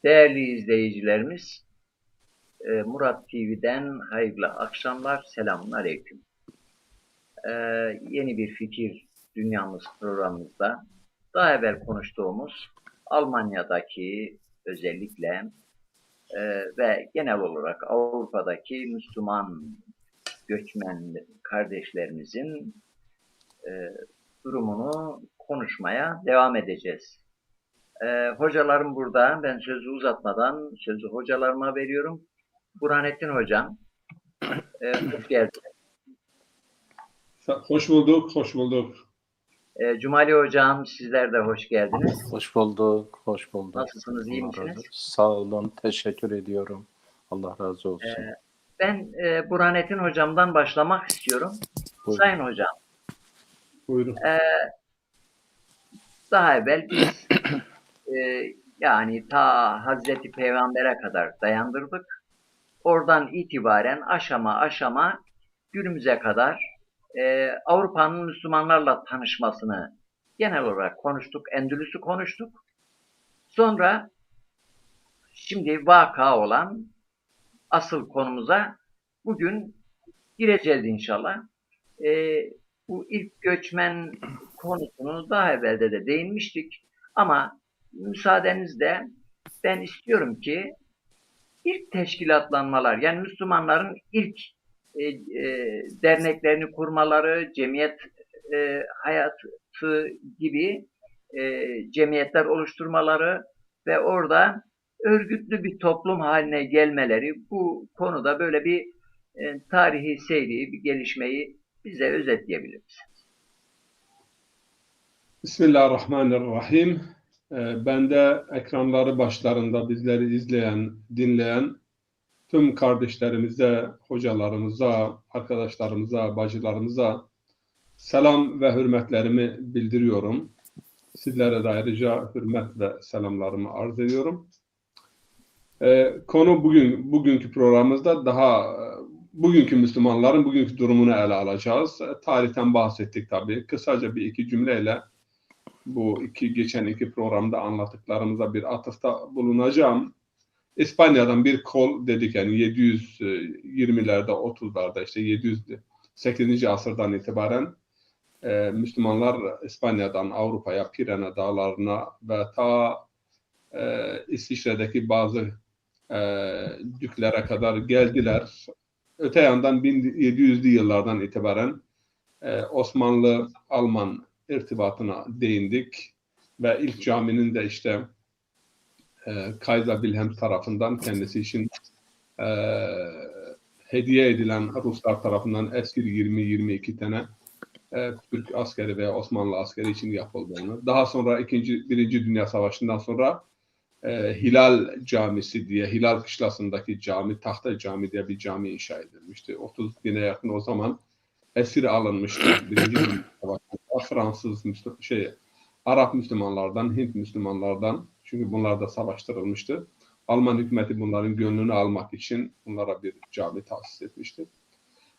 Değerli izleyicilerimiz, Murat TV'den hayırlı akşamlar, selamun aleyküm. Yeni bir fikir dünyamız programımızda daha evvel konuştuğumuz Almanya'daki özellikle ve genel olarak Avrupa'daki Müslüman göçmen kardeşlerimizin durumunu konuşmaya devam edeceğiz. Hocalarım burada. Ben sözü uzatmadan sözü hocalarıma veriyorum. Burhanettin Hocam, hoş geldin. Hoş bulduk, hoş bulduk. Cumali Hocam, sizler de hoş geldiniz. Hoş bulduk, hoş bulduk. Nasılsınız, iyi misiniz? Sağ olun, teşekkür ediyorum. Allah razı olsun. Ben Burhanettin Hocam'dan başlamak istiyorum. Buyurun. Sayın Hocam, Buyurun. daha evvel biz yani ta Hazreti Peygamber'e kadar dayandırdık. Oradan itibaren aşama aşama günümüze kadar Avrupa'nın Müslümanlarla tanışmasını genel olarak konuştuk. Endülüs'ü konuştuk. Sonra şimdi vaka olan asıl konumuza bugün gireceğiz inşallah. Bu ilk göçmen konusunu daha evvelde de değinmiştik. Ama müsaadenizle ben istiyorum ki ilk teşkilatlanmalar, yani Müslümanların ilk derneklerini kurmaları, cemiyet hayatı gibi cemiyetler oluşturmaları ve orada örgütlü bir toplum haline gelmeleri, bu konuda böyle bir tarihi seyri, bir gelişmeyi bize özetleyebilir misiniz? Bismillahirrahmanirrahim. Ben de ekranları başlarında bizleri izleyen, dinleyen tüm kardeşlerimize, hocalarımıza, arkadaşlarımıza, bacılarımıza selam ve hürmetlerimi bildiriyorum. Sizlere de ayrıca hürmet ve selamlarımı arz ediyorum. Konu bugünkü programımızda daha bugünkü Müslümanların bugünkü durumunu ele alacağız. Tarihten bahsettik tabii. Kısaca bir iki cümleyle bu geçen iki programda anlattıklarımıza bir atıfta bulunacağım. İspanya'dan bir kol dedik, yani 720'lerde 30'larda işte 708. asırdan itibaren Müslümanlar İspanya'dan Avrupa'ya, Pirene dağlarına ve ta İsviçre'deki bazı düklere kadar geldiler. Öte yandan 1700'lü yıllardan itibaren Osmanlı-Alman irtibatına değindik ve ilk caminin de işte Kaiser Wilhelm tarafından kendisi için hediye edilen Ruslar tarafından eski 20-22 tane Türk askeri veya Osmanlı askeri için yapıldığını, daha sonra Birinci Dünya Savaşı'ndan sonra Hilal Camisi diye, Hilal Kışlası'ndaki cami, Tahta Cami diye bir cami inşa edilmişti. 30 bine yakın o zaman esir alınmıştı. Birinci Dünya Savaşı'nda Fransız, Arap Müslümanlardan, Hint Müslümanlardan, çünkü bunlar da savaştırılmıştı. Alman hükümeti bunların gönlünü almak için bunlara bir cami tahsis etmişti.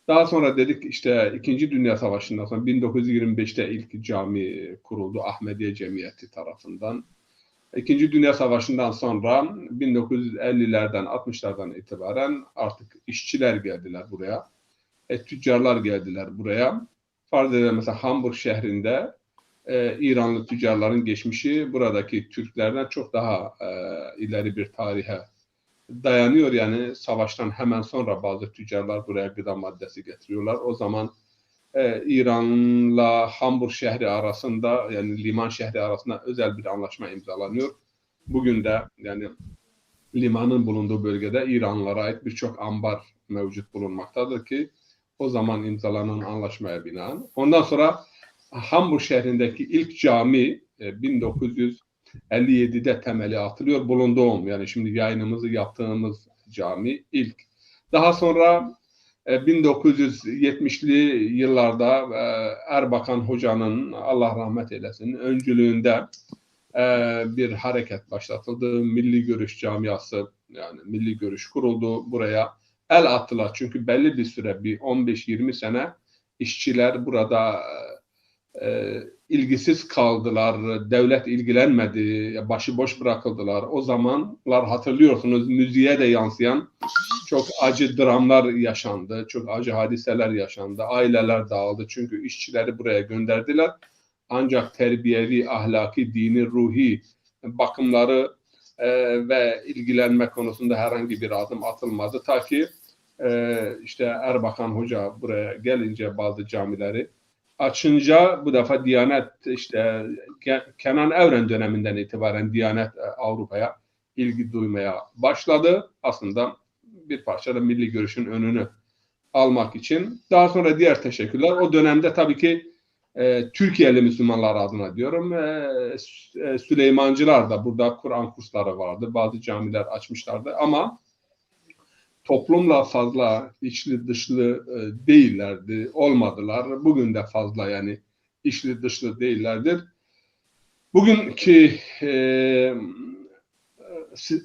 Daha sonra dedik işte İkinci Dünya Savaşı'ndan sonra 1925'te ilk cami kuruldu Ahmediye Cemiyeti tarafından. İkinci Dünya Savaşı'ndan sonra 1950'lerden 60'lardan itibaren artık işçiler geldiler buraya. Tüccarlar geldiler buraya. Farz edelim mesela Hamburg şehrinde İranlı tüccarların geçmişi buradaki Türklerden çok daha ileri bir tarihe dayanıyor. Yani savaştan hemen sonra bazı tüccarlar buraya gıda maddesi getiriyorlar. O zaman İran'la Hamburg şehri arasında, yani liman şehri arasında özel bir anlaşma imzalanıyor. Bugün de yani limanın bulunduğu bölgede İranlılara ait birçok ambar mevcut bulunmaktadır ki o zaman imzalanan anlaşmaya binaen. Ondan sonra Hamburg şehrindeki ilk cami 1957'de temeli atılıyor. Bulunduğum, yani şimdi yayınımızı yaptığımız cami ilk. Daha sonra 1970'li yıllarda Erbakan Hoca'nın, Allah rahmet eylesin, öncülüğünde bir hareket başlatıldı. Milli Görüş Camiası, yani Milli Görüş kuruldu. Buraya el attılar. Çünkü belli bir süre, bir 15-20 sene işçiler burada ilgisiz kaldılar, devlet ilgilenmedi, başıboş bırakıldılar. O zamanlar hatırlıyorsunuz müziğe de yansıyan çok acı dramlar yaşandı, çok acı hadiseler yaşandı, aileler dağıldı çünkü işçileri buraya gönderdiler. Ancak terbiyevi, ahlaki, dini, ruhi bakımları ve ilgilenme konusunda herhangi bir adım atılmadı. Ta ki işte Erbakan Hoca buraya gelince bazı camileri açınca bu defa Diyanet işte Kenan Evren döneminden itibaren Diyanet Avrupa'ya ilgi duymaya başladı. Aslında bir parça da milli görüşün önünü almak için. Daha sonra diğer teşekkürler. O dönemde tabii ki Türkiye'li Müslümanlar adına diyorum. Süleymancılar da burada Kur'an kursları vardı. Bazı camiler açmışlardı ama toplumla fazla içli dışlı değillerdi, olmadılar. Bugün de fazla yani içli dışlı değillerdir. Bugünkü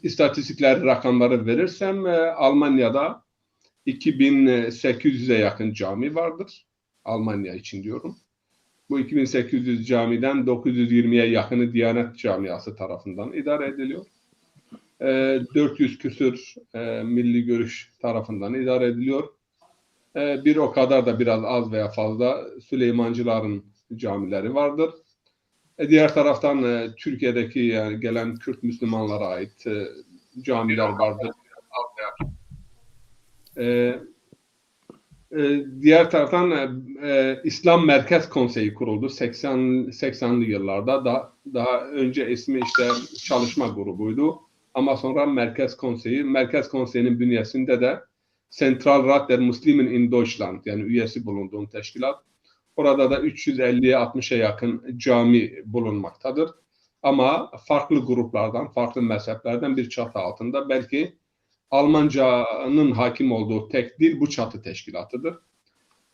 istatistikler, rakamları verirsem Almanya'da 2800'e yakın cami vardır. Almanya için diyorum. Bu 2800 camiden 920'ye yakını Diyanet Camiası tarafından idare ediliyor. 400 küsür milli görüş tarafından idare ediliyor. Bir o kadar da biraz az veya fazla Süleymancıların camileri vardır. Diğer taraftan Türkiye'deki yani gelen Kürt Müslümanlara ait camiler vardır. Diğer taraftan İslam Merkez Konseyi kuruldu 80'li yıllarda. Daha önce ismi işte çalışma grubuydu. Ama sonra Merkez Konseyi'nin bünyesinde de Zentralrat der Muslimen in Deutschland yani üyesi bulunduğum teşkilat. Orada da 350'ye 60'a yakın cami bulunmaktadır. Ama farklı gruplardan, farklı mezheplerden bir çatı altında belki Almanca'nın hakim olduğu tek dil bu çatı teşkilatıdır.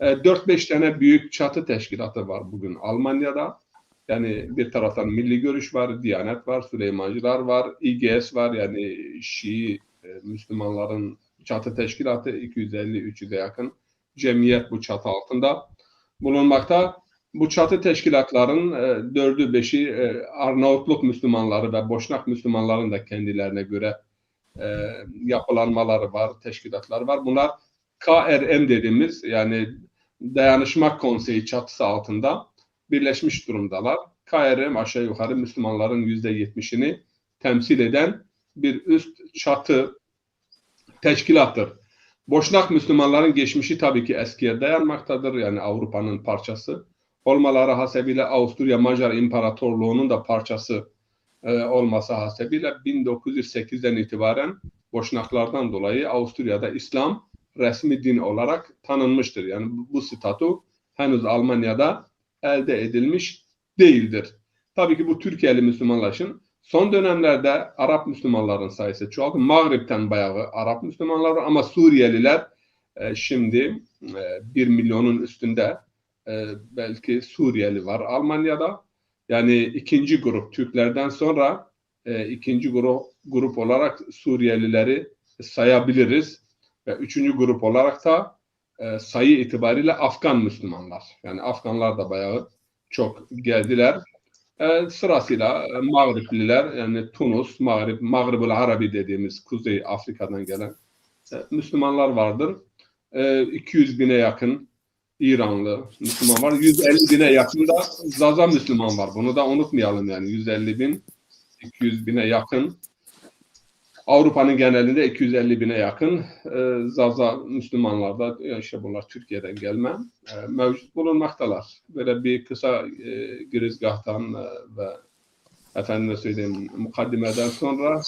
4-5 tane büyük çatı teşkilatı var bugün Almanya'da. Yani bir taraftan Milli Görüş var, Diyanet var, Süleymancılar var, İGS var yani Şii Müslümanların çatı teşkilatı 250-300'e yakın cemiyet bu çatı altında bulunmakta. Bu çatı teşkilatların 4'ü 5'i Arnavutluk Müslümanları ve Boşnak Müslümanların da kendilerine göre yapılanmaları var, teşkilatlar var. Bunlar KRM dediğimiz yani Dayanışma Konseyi çatısı altında birleşmiş durumdalar. KRM aşağı yukarı Müslümanların %70'ini temsil eden bir üst çatı teşkilattır. Boşnak Müslümanların geçmişi tabii ki eskiye dayanmaktadır. Yani Avrupa'nın parçası. Olmaları hasebiyle Avusturya Macar İmparatorluğu'nun da parçası olması hasebiyle 1908'den itibaren Boşnaklardan dolayı Avusturya'da İslam resmi din olarak tanınmıştır. Yani bu statü henüz Almanya'da elde edilmiş değildir. Tabii ki bu Türkiye'li Müslümanlaşın son dönemlerde Arap Müslümanların sayısı çoğaldı. Mağrip'ten bayağı Arap Müslümanlar var ama Suriyeliler şimdi 1 milyonun üstünde belki Suriyeli var Almanya'da. Yani ikinci grup Türklerden sonra ikinci grup olarak Suriyelileri sayabiliriz. Ve üçüncü grup olarak da sayı itibariyle Afgan Müslümanlar. Yani Afganlar da bayağı çok geldiler. Sırasıyla Mağripliler yani Tunus, Mağrib-ül Arabi dediğimiz Kuzey Afrika'dan gelen Müslümanlar vardır. 200 bine yakın İranlı Müslüman var. 150 bine yakın da Zaza Müslüman var. Bunu da unutmayalım yani 150 bin, 200 bine yakın. Avrupa'nın genelinde 250 bine yakın Zaza Müslümanlar da işte bunlar Türkiye'den gelme mevcut bulunmaktalar. Böyle bir kısa girizgahtan ve efendime söyleyeyim mukaddimeden sonra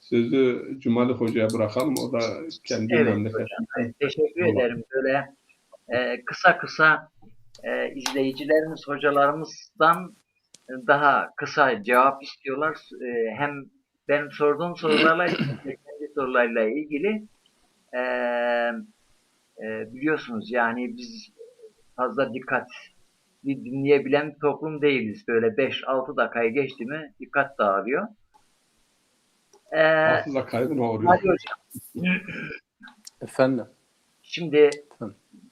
sözü Cumali Hoca'ya bırakalım. O da kendi memleketi. Hocam, teşekkür ederim. Böyle kısa kısa izleyicilerimiz hocalarımızdan daha kısa cevap istiyorlar. Hem benim sorduğum sorularla kendi sorularla ilgili biliyorsunuz yani biz fazla dikkatli dinleyebilen bir toplum değiliz. Böyle 5-6 dakikayı geçti mi dikkat dağılıyor. 6 dakikayı mı oluyor? Hadi hocam. Efendim? Şimdi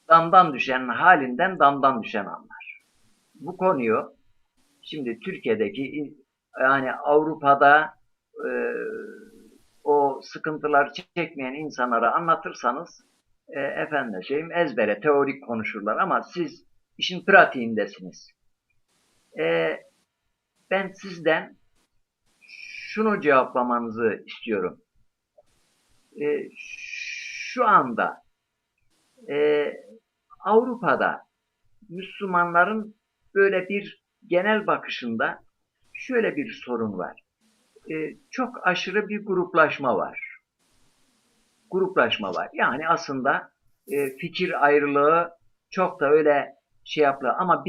damdan düşen halinden damdan düşen anlar. bu konuyu şimdi Türkiye'deki yani Avrupa'da e, o sıkıntılar çekmeyen insanlara anlatırsanız efendim şeyim ezbere teorik konuşurlar ama siz işin pratiğindesiniz. E, Ben sizden şunu cevaplamanızı istiyorum. Şu anda e, Avrupa'da Müslümanların böyle bir genel bakışında şöyle bir sorun var. Çok aşırı bir gruplaşma var. Gruplaşma var. Yani aslında fikir ayrılığı çok da öyle şey yapıyor ama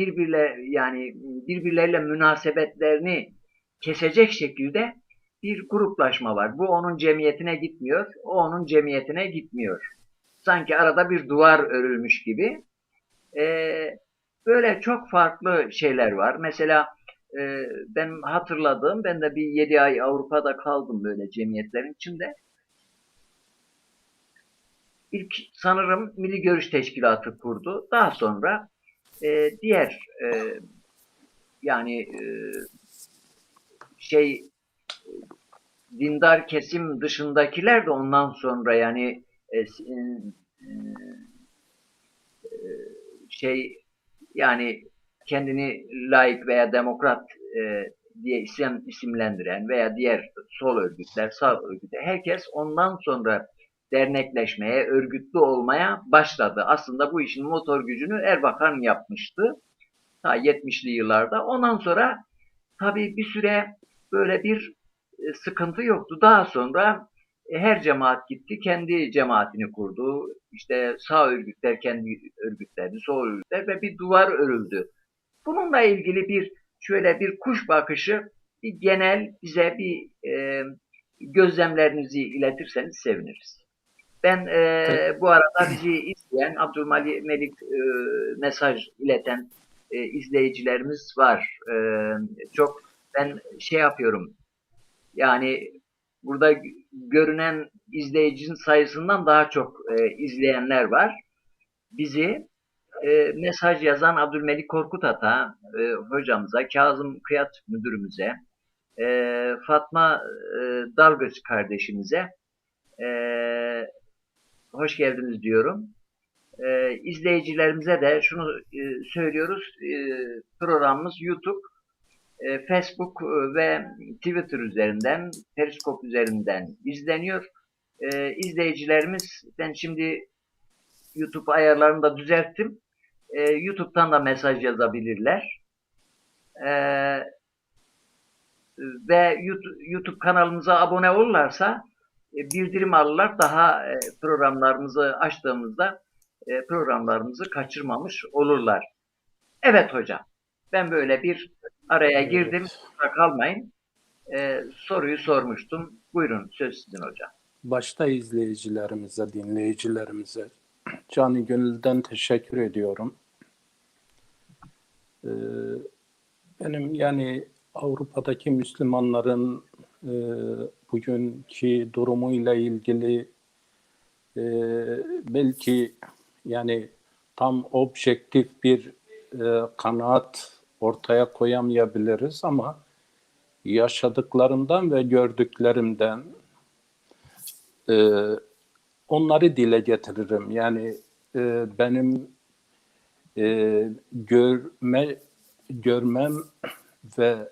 yani birbirleriyle münasebetlerini kesecek şekilde bir gruplaşma var. Bu onun cemiyetine gitmiyor, o onun cemiyetine gitmiyor. Sanki arada bir duvar örülmüş gibi. Böyle çok farklı şeyler var. Mesela ben hatırladığım, ben de bir 7 ay Avrupa'da kaldım böyle cemiyetlerin içinde. İlk sanırım Milli Görüş Teşkilatı kurdu. Daha sonra diğer yani şey dindar kesim dışındakiler de ondan sonra yani şey yani kendini laik veya demokrat diye isimlendiren veya diğer sol örgütler, sağ örgütler herkes ondan sonra dernekleşmeye, örgütlü olmaya başladı. Aslında bu işin motor gücünü Erbakan yapmıştı. Ta 70'li yıllarda. Ondan sonra tabii bir süre böyle bir sıkıntı yoktu. Daha sonra her cemaat gitti, kendi cemaatini kurdu. İşte sağ örgütler kendi örgütlerini, sol örgütler ve bir duvar örüldü. Bununla ilgili şöyle bir kuş bakışı, bir genel bize bir gözlemlerinizi iletirseniz seviniriz. Ben Te- bu arada bizi izleyen, Abdülmelik mesaj ileten izleyicilerimiz var. Çok ben şey yapıyorum, yani burada görünen izleyicinin sayısından daha çok izleyenler var. Bizi mesaj yazan Abdülmelik Korkut Ata hocamıza, Kazım Kıyat müdürümüze, Fatma Dalgıç kardeşimize e, hoş geldiniz diyorum. İzleyicilerimize de şunu söylüyoruz. Programımız YouTube, Facebook ve Twitter üzerinden, Periscope üzerinden izleniyor. İzleyicilerimiz, ben şimdi YouTube ayarlarını da düzelttim. YouTube'dan da mesaj yazabilirler. Ee, Ve YouTube kanalımıza abone olurlarsa bildirim alırlar. Daha programlarımızı açtığımızda programlarımızı kaçırmamış olurlar. Evet hocam. Ben böyle bir araya girdim. evet. Kusura kalmayın. Soruyu sormuştum. Buyurun söz sizin hocam. Başta izleyicilerimize, dinleyicilerimize canı gönülden teşekkür ediyorum. Ee, Benim yani Avrupa'daki Müslümanların bugünkü durumuyla ilgili e, belki yani tam objektif bir kanaat ortaya koyamayabiliriz ama yaşadıklarımdan ve gördüklerimden e, onları dile getiririm. Yani benim görmem ve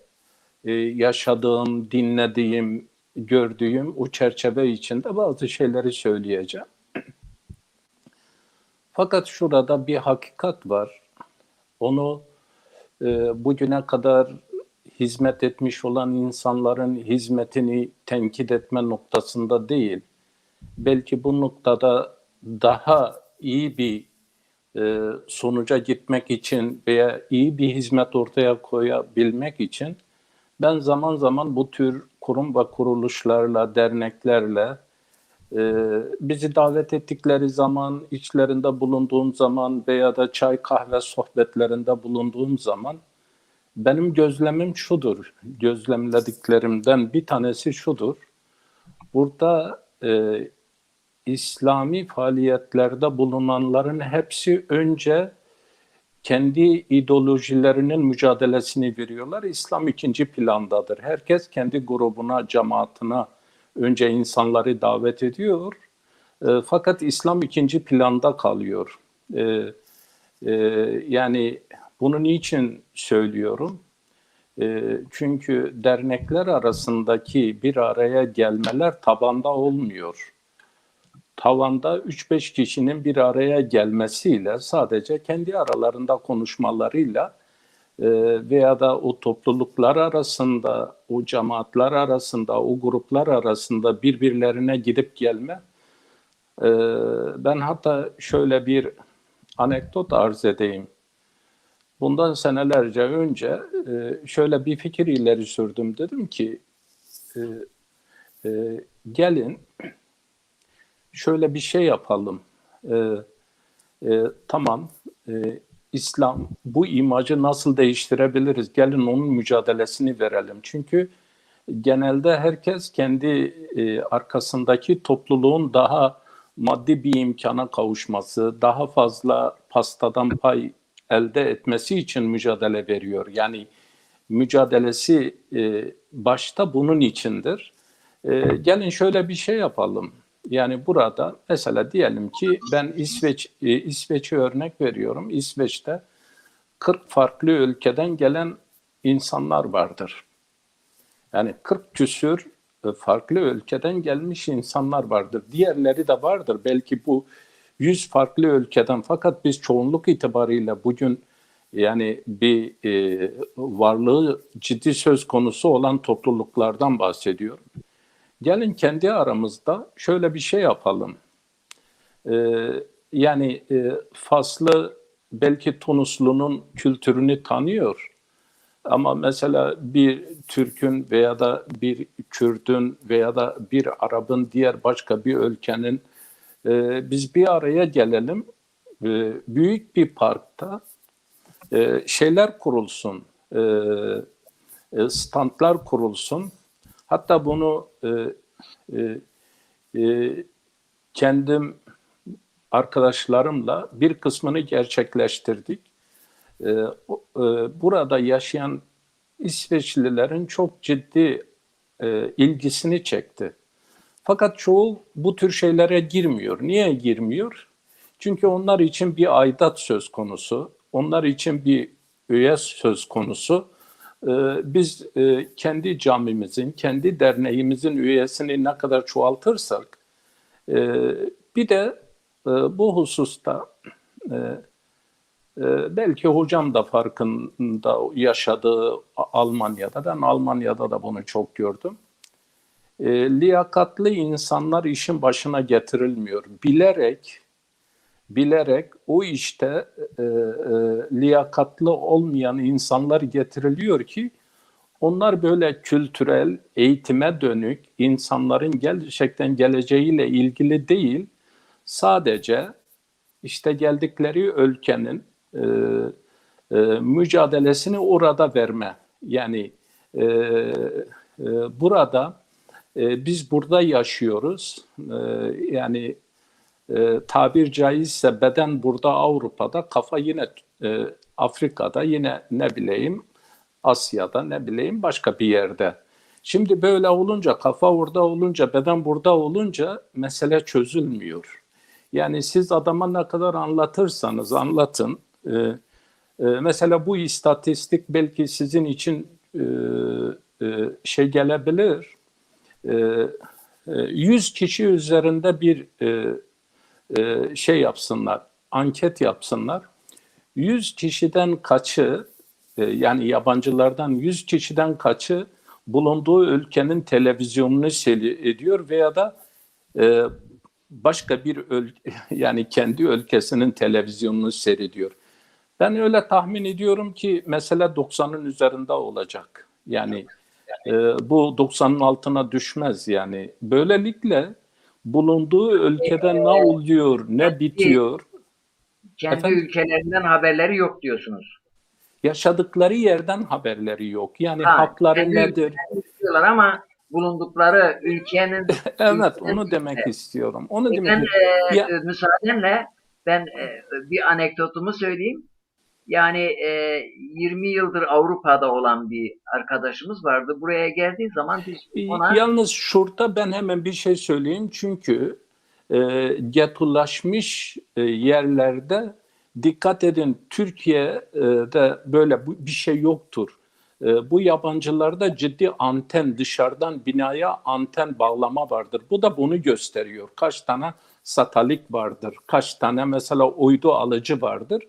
yaşadığım, dinlediğim, gördüğüm o çerçeve içinde bazı şeyleri söyleyeceğim. Fakat şurada bir hakikat var. Onu bugüne kadar hizmet etmiş olan insanların hizmetini tenkit etme noktasında değil, belki bu noktada daha iyi bir sonuca gitmek için veya iyi bir hizmet ortaya koyabilmek için ben zaman zaman bu tür kurum ve kuruluşlarla, derneklerle bizi davet ettikleri zaman, içlerinde bulunduğum zaman veya da çay kahve sohbetlerinde bulunduğum zaman benim gözlemim şudur, gözlemlediklerimden bir tanesi şudur. Burada İslami faaliyetlerde bulunanların hepsi önce kendi ideolojilerinin mücadelesini veriyorlar. İslam ikinci plandadır. Herkes kendi grubuna, cemaatine önce insanları davet ediyor. Fakat İslam ikinci planda kalıyor. Yani bunu niçin söylüyorum? Çünkü dernekler arasındaki bir araya gelmeler tabanda olmuyor. Tavanda 3-5 kişinin bir araya gelmesiyle, sadece kendi aralarında konuşmalarıyla veya da o topluluklar arasında, o cemaatler arasında, o gruplar arasında birbirlerine gidip gelme. Ben hatta şöyle bir anekdot arz edeyim. Bundan senelerce önce şöyle bir fikir ileri sürdüm. Dedim ki gelin şöyle bir şey yapalım. Tamam, İslam bu imajı nasıl değiştirebiliriz? Gelin onun mücadelesini verelim. Çünkü genelde herkes kendi arkasındaki topluluğun daha maddi bir imkana kavuşması, daha fazla pastadan pay elde etmesi için mücadele veriyor. Yani mücadelesi başta bunun içindir. Gelin şöyle bir şey yapalım. Yani burada mesela diyelim ki ben İsveç'e örnek veriyorum. İsveç'te 40 farklı ülkeden gelen insanlar vardır. Yani 40 küsür farklı ülkeden gelmiş insanlar vardır. Diğerleri de vardır. Belki bu 100 farklı ülkeden, fakat biz çoğunluk itibariyle bugün yani bir varlığı ciddi söz konusu olan topluluklardan bahsediyorum. Gelin kendi aramızda şöyle bir şey yapalım. Yani Faslı belki Tunuslu'nun kültürünü tanıyor. Ama mesela bir Türk'ün veya da bir Kürt'ün veya da bir Arap'ın diğer başka bir ülkenin biz bir araya gelelim. Büyük bir parkta şeyler kurulsun, standlar kurulsun. Hatta bunu kendim arkadaşlarımla bir kısmını gerçekleştirdik. Burada yaşayan İsveçlilerin çok ciddi ilgisini çekti. Fakat çoğu bu tür şeylere girmiyor. Niye girmiyor? Çünkü onlar için bir aidat söz konusu, onlar için bir üye söz konusu. Biz kendi camimizin, kendi derneğimizin üyesini ne kadar çoğaltırsak, bir de bu hususta belki hocam da farkında yaşadığı Almanya'da, ben Almanya'da da bunu çok gördüm. Liyakatli insanlar işin başına getirilmiyor. Bilerek o işte liyakatlı olmayan insanlar getiriliyor ki onlar böyle kültürel, eğitime dönük, insanların gerçekten geleceğiyle ilgili değil, sadece işte geldikleri ülkenin mücadelesini orada verme. Yani burada biz burada yaşıyoruz. Yani tabir caizse beden burada Avrupa'da, kafa yine Afrika'da, yine ne bileyim Asya'da, ne bileyim başka bir yerde. Şimdi böyle olunca, kafa orada olunca, beden burada olunca mesele çözülmüyor. Yani siz adama ne kadar anlatırsanız anlatın. Mesela bu istatistik belki sizin için şey gelebilir. 100 kişi üzerinde bir şey yapsınlar, anket yapsınlar. 100 kişiden kaçı, yani yabancılardan 100 kişiden kaçı bulunduğu ülkenin televizyonunu seyrediyor veya da başka bir yani kendi ülkesinin televizyonunu seyrediyor. Ben öyle tahmin ediyorum ki mesela 90'ın üzerinde olacak. Yani bu 90'ın altına düşmez yani. Böylelikle bulunduğu ülkede ne oluyor, ne bitiyor? Kendi ülkelerinden haberleri yok diyorsunuz. Yaşadıkları yerden haberleri yok. Yani Ha, hakları kendi nedir? diyorlar ama bulundukları Evet, onu demek istiyorum. Onu demek ben istiyorum. Ya, müsaadenle ben bir anekdotumu söyleyeyim. Yani 20 yıldır Avrupa'da olan bir arkadaşımız vardı. Buraya geldiği zaman biz ona Yalnız şurada ben hemen bir şey söyleyeyim. Çünkü getulaşmış yerlerde dikkat edin, Türkiye'de böyle bir şey yoktur. Bu yabancılarda ciddi anten, dışarıdan binaya anten bağlama vardır. Bu da bunu gösteriyor. Kaç tane satelit vardır, kaç tane mesela uydu alıcı vardır.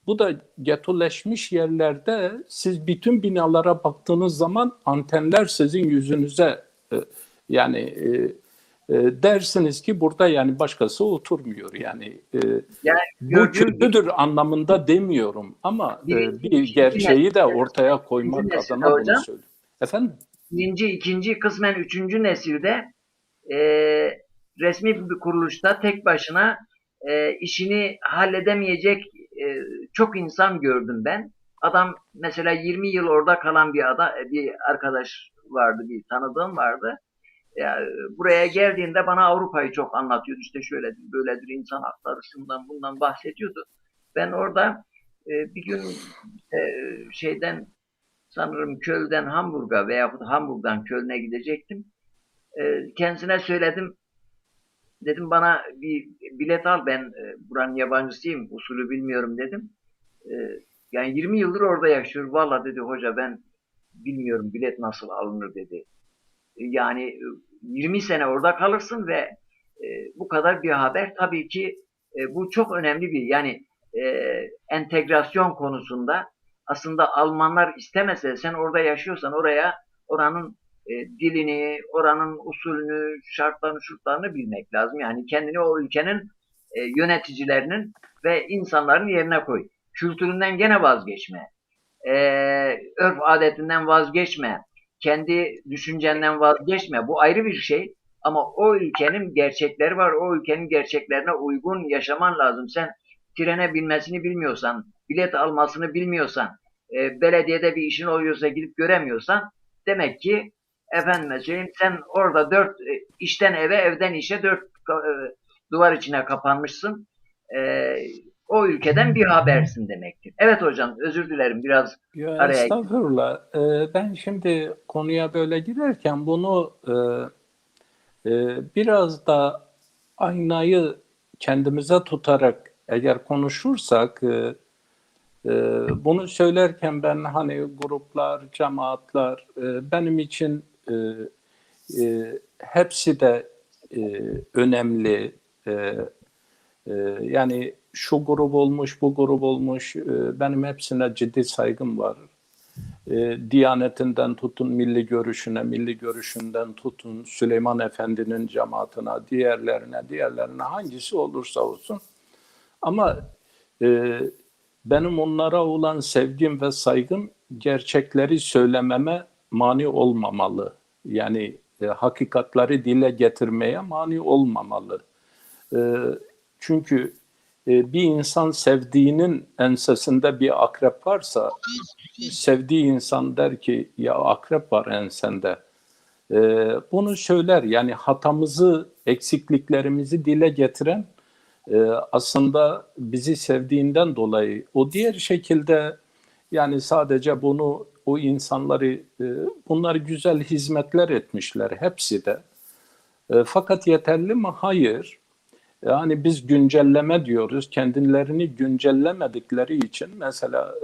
Bu da getoleşmiş yerlerde siz bütün binalara baktığınız zaman antenler sizin yüzünüze yani dersiniz ki burada yani başkası oturmuyor yani. yani Bu gördüğüm kötüdür anlamında demiyorum ama bir gerçeği de ortaya koymak nesilde adına bunu hocam, söylüyorum. Efendim? ikinci, kısmen üçüncü nesilde e, resmi bir kuruluşta tek başına işini halledemeyecek çok insan gördüm ben. Adam mesela 20 yıl orada kalan bir arkadaş vardı, bir tanıdığım vardı. Yani buraya geldiğinde bana Avrupa'yı çok anlatıyordu. İşte şöyledir, böyledir, insan hakları, şundan bundan bahsediyordu. Ben orada bir gün e, şeyden sanırım Köln'den Hamburg'a veya Hamburg'dan Köln'e gidecektim. Kendisine söyledim. Dedim bana bir bilet al, ben buranın yabancısıyım, usulü bilmiyorum dedim. E, Yani 20 yıldır orada yaşıyor. Valla dedi hoca ben bilmiyorum bilet nasıl alınır dedi. Yani 20 sene orada kalırsın ve bu kadar bir haber. Tabii ki bu çok önemli bir yani entegrasyon konusunda aslında Almanlar istemese sen orada yaşıyorsan oraya oranın dilini, oranın usulünü, şartlarını bilmek lazım. Yani kendini o ülkenin yöneticilerinin ve insanların yerine koy. Kültüründen gene vazgeçme. Örf adetinden vazgeçme, kendi düşüncenden vazgeçme. Bu ayrı bir şey. Ama o ülkenin gerçekleri var. O ülkenin gerçeklerine uygun yaşaman lazım. Sen trene binmesini bilmiyorsan, bilet almasını bilmiyorsan, belediyede bir işin oluyorsa gidip göremiyorsan, demek ki efendime söyleyeyim sen orada işten eve, evden işe duvar içine kapanmışsın. E, O ülkeden bir habersin demektir. Evet hocam, özür dilerim biraz Ya araya girdim. estağfurullah. Ben şimdi konuya böyle girerken bunu biraz da aynayı kendimize tutarak eğer konuşursak bunu söylerken ben hani gruplar, cemaatler benim için hepsi de önemli. Yani şu grup olmuş, bu grup olmuş benim hepsine ciddi saygım var. Diyanetinden tutun milli görüşüne, milli görüşünden tutun Süleyman Efendi'nin cemaatine, diğerlerine hangisi olursa olsun. Ama benim onlara olan sevgim ve saygım gerçekleri söylememe mani olmamalı. Yani hakikatleri dile getirmeye mani olmamalı. Çünkü bir insan sevdiğinin ensesinde bir akrep varsa sevdiği insan der ki ya akrep var ensende. Bunu söyler yani hatamızı, eksikliklerimizi dile getiren aslında bizi sevdiğinden dolayı o diğer şekilde yani sadece bunu o insanları bunlar güzel hizmetler etmişler hepsi de. Fakat yeterli mi? Hayır. Yani biz güncelleme diyoruz. Kendilerini güncellemedikleri için mesela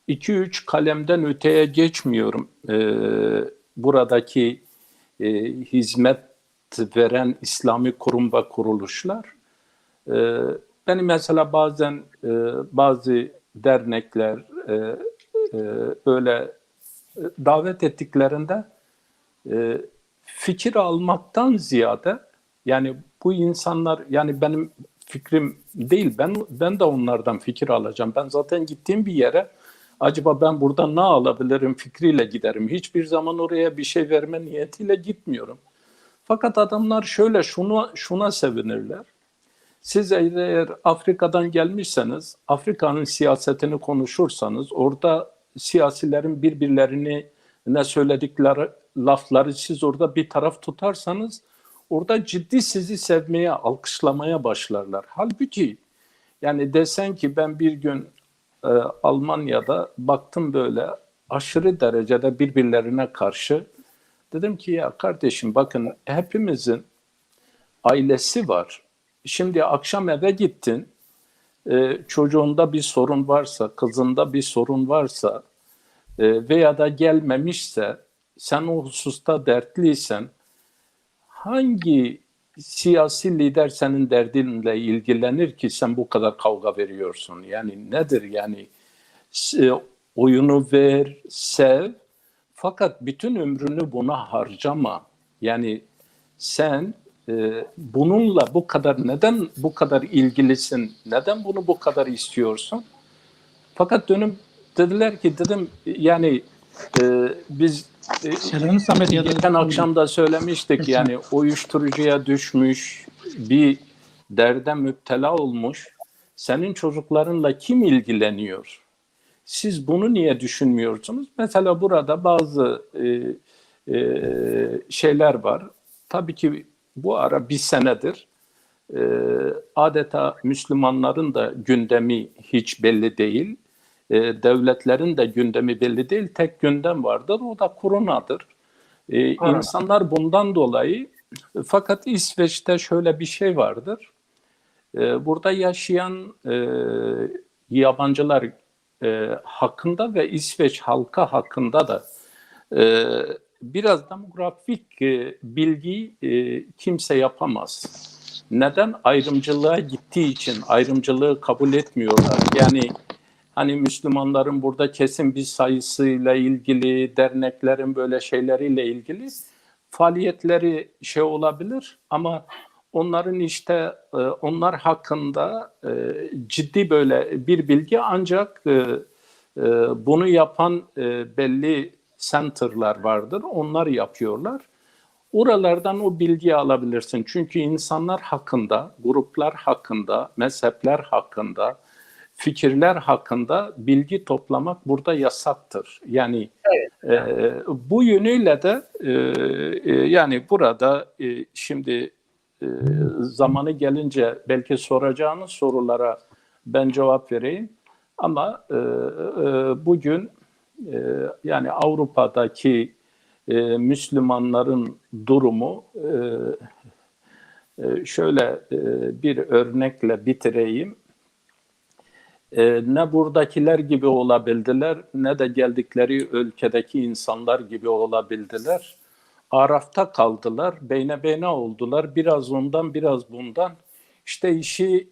2-3 kalemden öteye geçmiyorum. Buradaki hizmet veren İslami kurum ve kuruluşlar. Beni mesela bazen bazı dernekler böyle davet ettiklerinde fikir almaktan ziyade yani bu insanlar yani benim fikrim değil ben de onlardan fikir alacağım. Ben zaten gittiğim bir yere acaba ben burada ne alabilirim fikriyle giderim. Hiçbir zaman oraya bir şey verme niyetiyle gitmiyorum. Fakat adamlar şöyle şuna sevinirler. Siz eğer Afrika'dan gelmişseniz, Afrika'nın siyasetini konuşursanız, orada siyasilerin birbirlerini ne söyledikleri lafları siz orada bir taraf tutarsanız, orada ciddi sizi sevmeye, alkışlamaya başlarlar. Halbuki Yani desen ki ben bir gün Almanya'da baktım böyle aşırı derecede birbirlerine karşı. Dedim ki ya kardeşim bakın hepimizin ailesi var. Şimdi akşam eve gittin, çocuğunda bir sorun varsa, kızında bir sorun varsa veya da gelmemişse, sen o hususta dertliysen, hangi siyasi lider senin derdinle ilgilenir ki sen bu kadar kavga veriyorsun? Yani nedir yani? E, Oyunu ver, sev, fakat bütün ömrünü buna harcama. Yani sen bununla bu kadar neden bu kadar ilgilisin? Neden bunu bu kadar istiyorsun? Fakat dönüp dediler ki dedim yani biz Selamın Samet ya da geçen akşam da söylemiştik yani uyuşturucuya düşmüş bir derde müptela olmuş. Senin çocuklarınla kim ilgileniyor? Siz bunu niye düşünmüyorsunuz? Mesela burada bazı şeyler var. Tabii ki bu ara bir senedir adeta Müslümanların da gündemi hiç belli değil. Devletlerin de gündemi belli değil. Tek gündem vardır. O da koronadır. İnsanlar bundan dolayı fakat İsveç'te şöyle bir şey vardır. Burada yaşayan yabancılar hakkında ve İsveç halkı hakkında da biraz demografik bilgi kimse yapamaz. Neden? Ayrımcılığa gittiği için ayrımcılığı kabul etmiyorlar. Yani hani Müslümanların burada kesin bir sayısıyla ilgili, derneklerin böyle şeyleriyle ilgili faaliyetleri şey olabilir ama onların işte onlar hakkında ciddi böyle bir bilgi ancak bunu yapan belli center'lar vardır. Onlar yapıyorlar. Oralardan o bilgiyi alabilirsin. Çünkü insanlar hakkında, gruplar hakkında, mezhepler hakkında, fikirler hakkında bilgi toplamak burada yasaktır. Yani bu yönüyle de yani burada şimdi zamanı gelince belki soracağınız sorulara ben cevap vereyim. Ama bugün yani Avrupa'daki Müslümanların durumu şöyle bir örnekle bitireyim. Ne buradakiler gibi olabildiler ne de geldikleri ülkedeki insanlar gibi olabildiler. Arafta kaldılar, beyne beyne oldular. Biraz ondan biraz bundan. İşte işi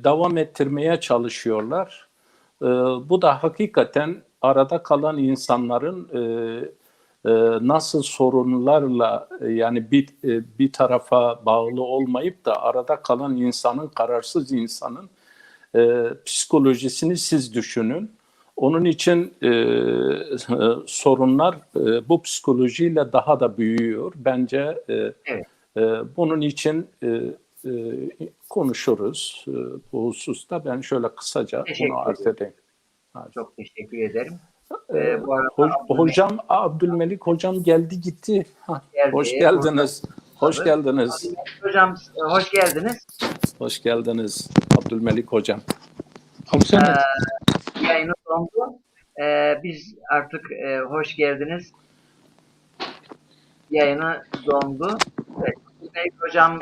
devam ettirmeye çalışıyorlar. Bu da hakikaten arada kalan insanların nasıl sorunlarla yani bir tarafa bağlı olmayıp da arada kalan insanın, kararsız insanın psikolojisini siz düşünün. Onun için sorunlar bu psikolojiyle daha da büyüyor. Bence Evet. bunun için konuşuruz bu hususta. Ben şöyle kısaca bunu arz edeyim. Çok teşekkür ederim. Bu arada Hocam Abdülmelik hocam geldi gitti. Hoş geldiniz. Hoş geldiniz. Hocam hoş geldiniz. Hoş geldiniz Abdülmelik hocam. Yayını sondu. Biz artık hoş geldiniz. Yayını dondu. Evet. Hocam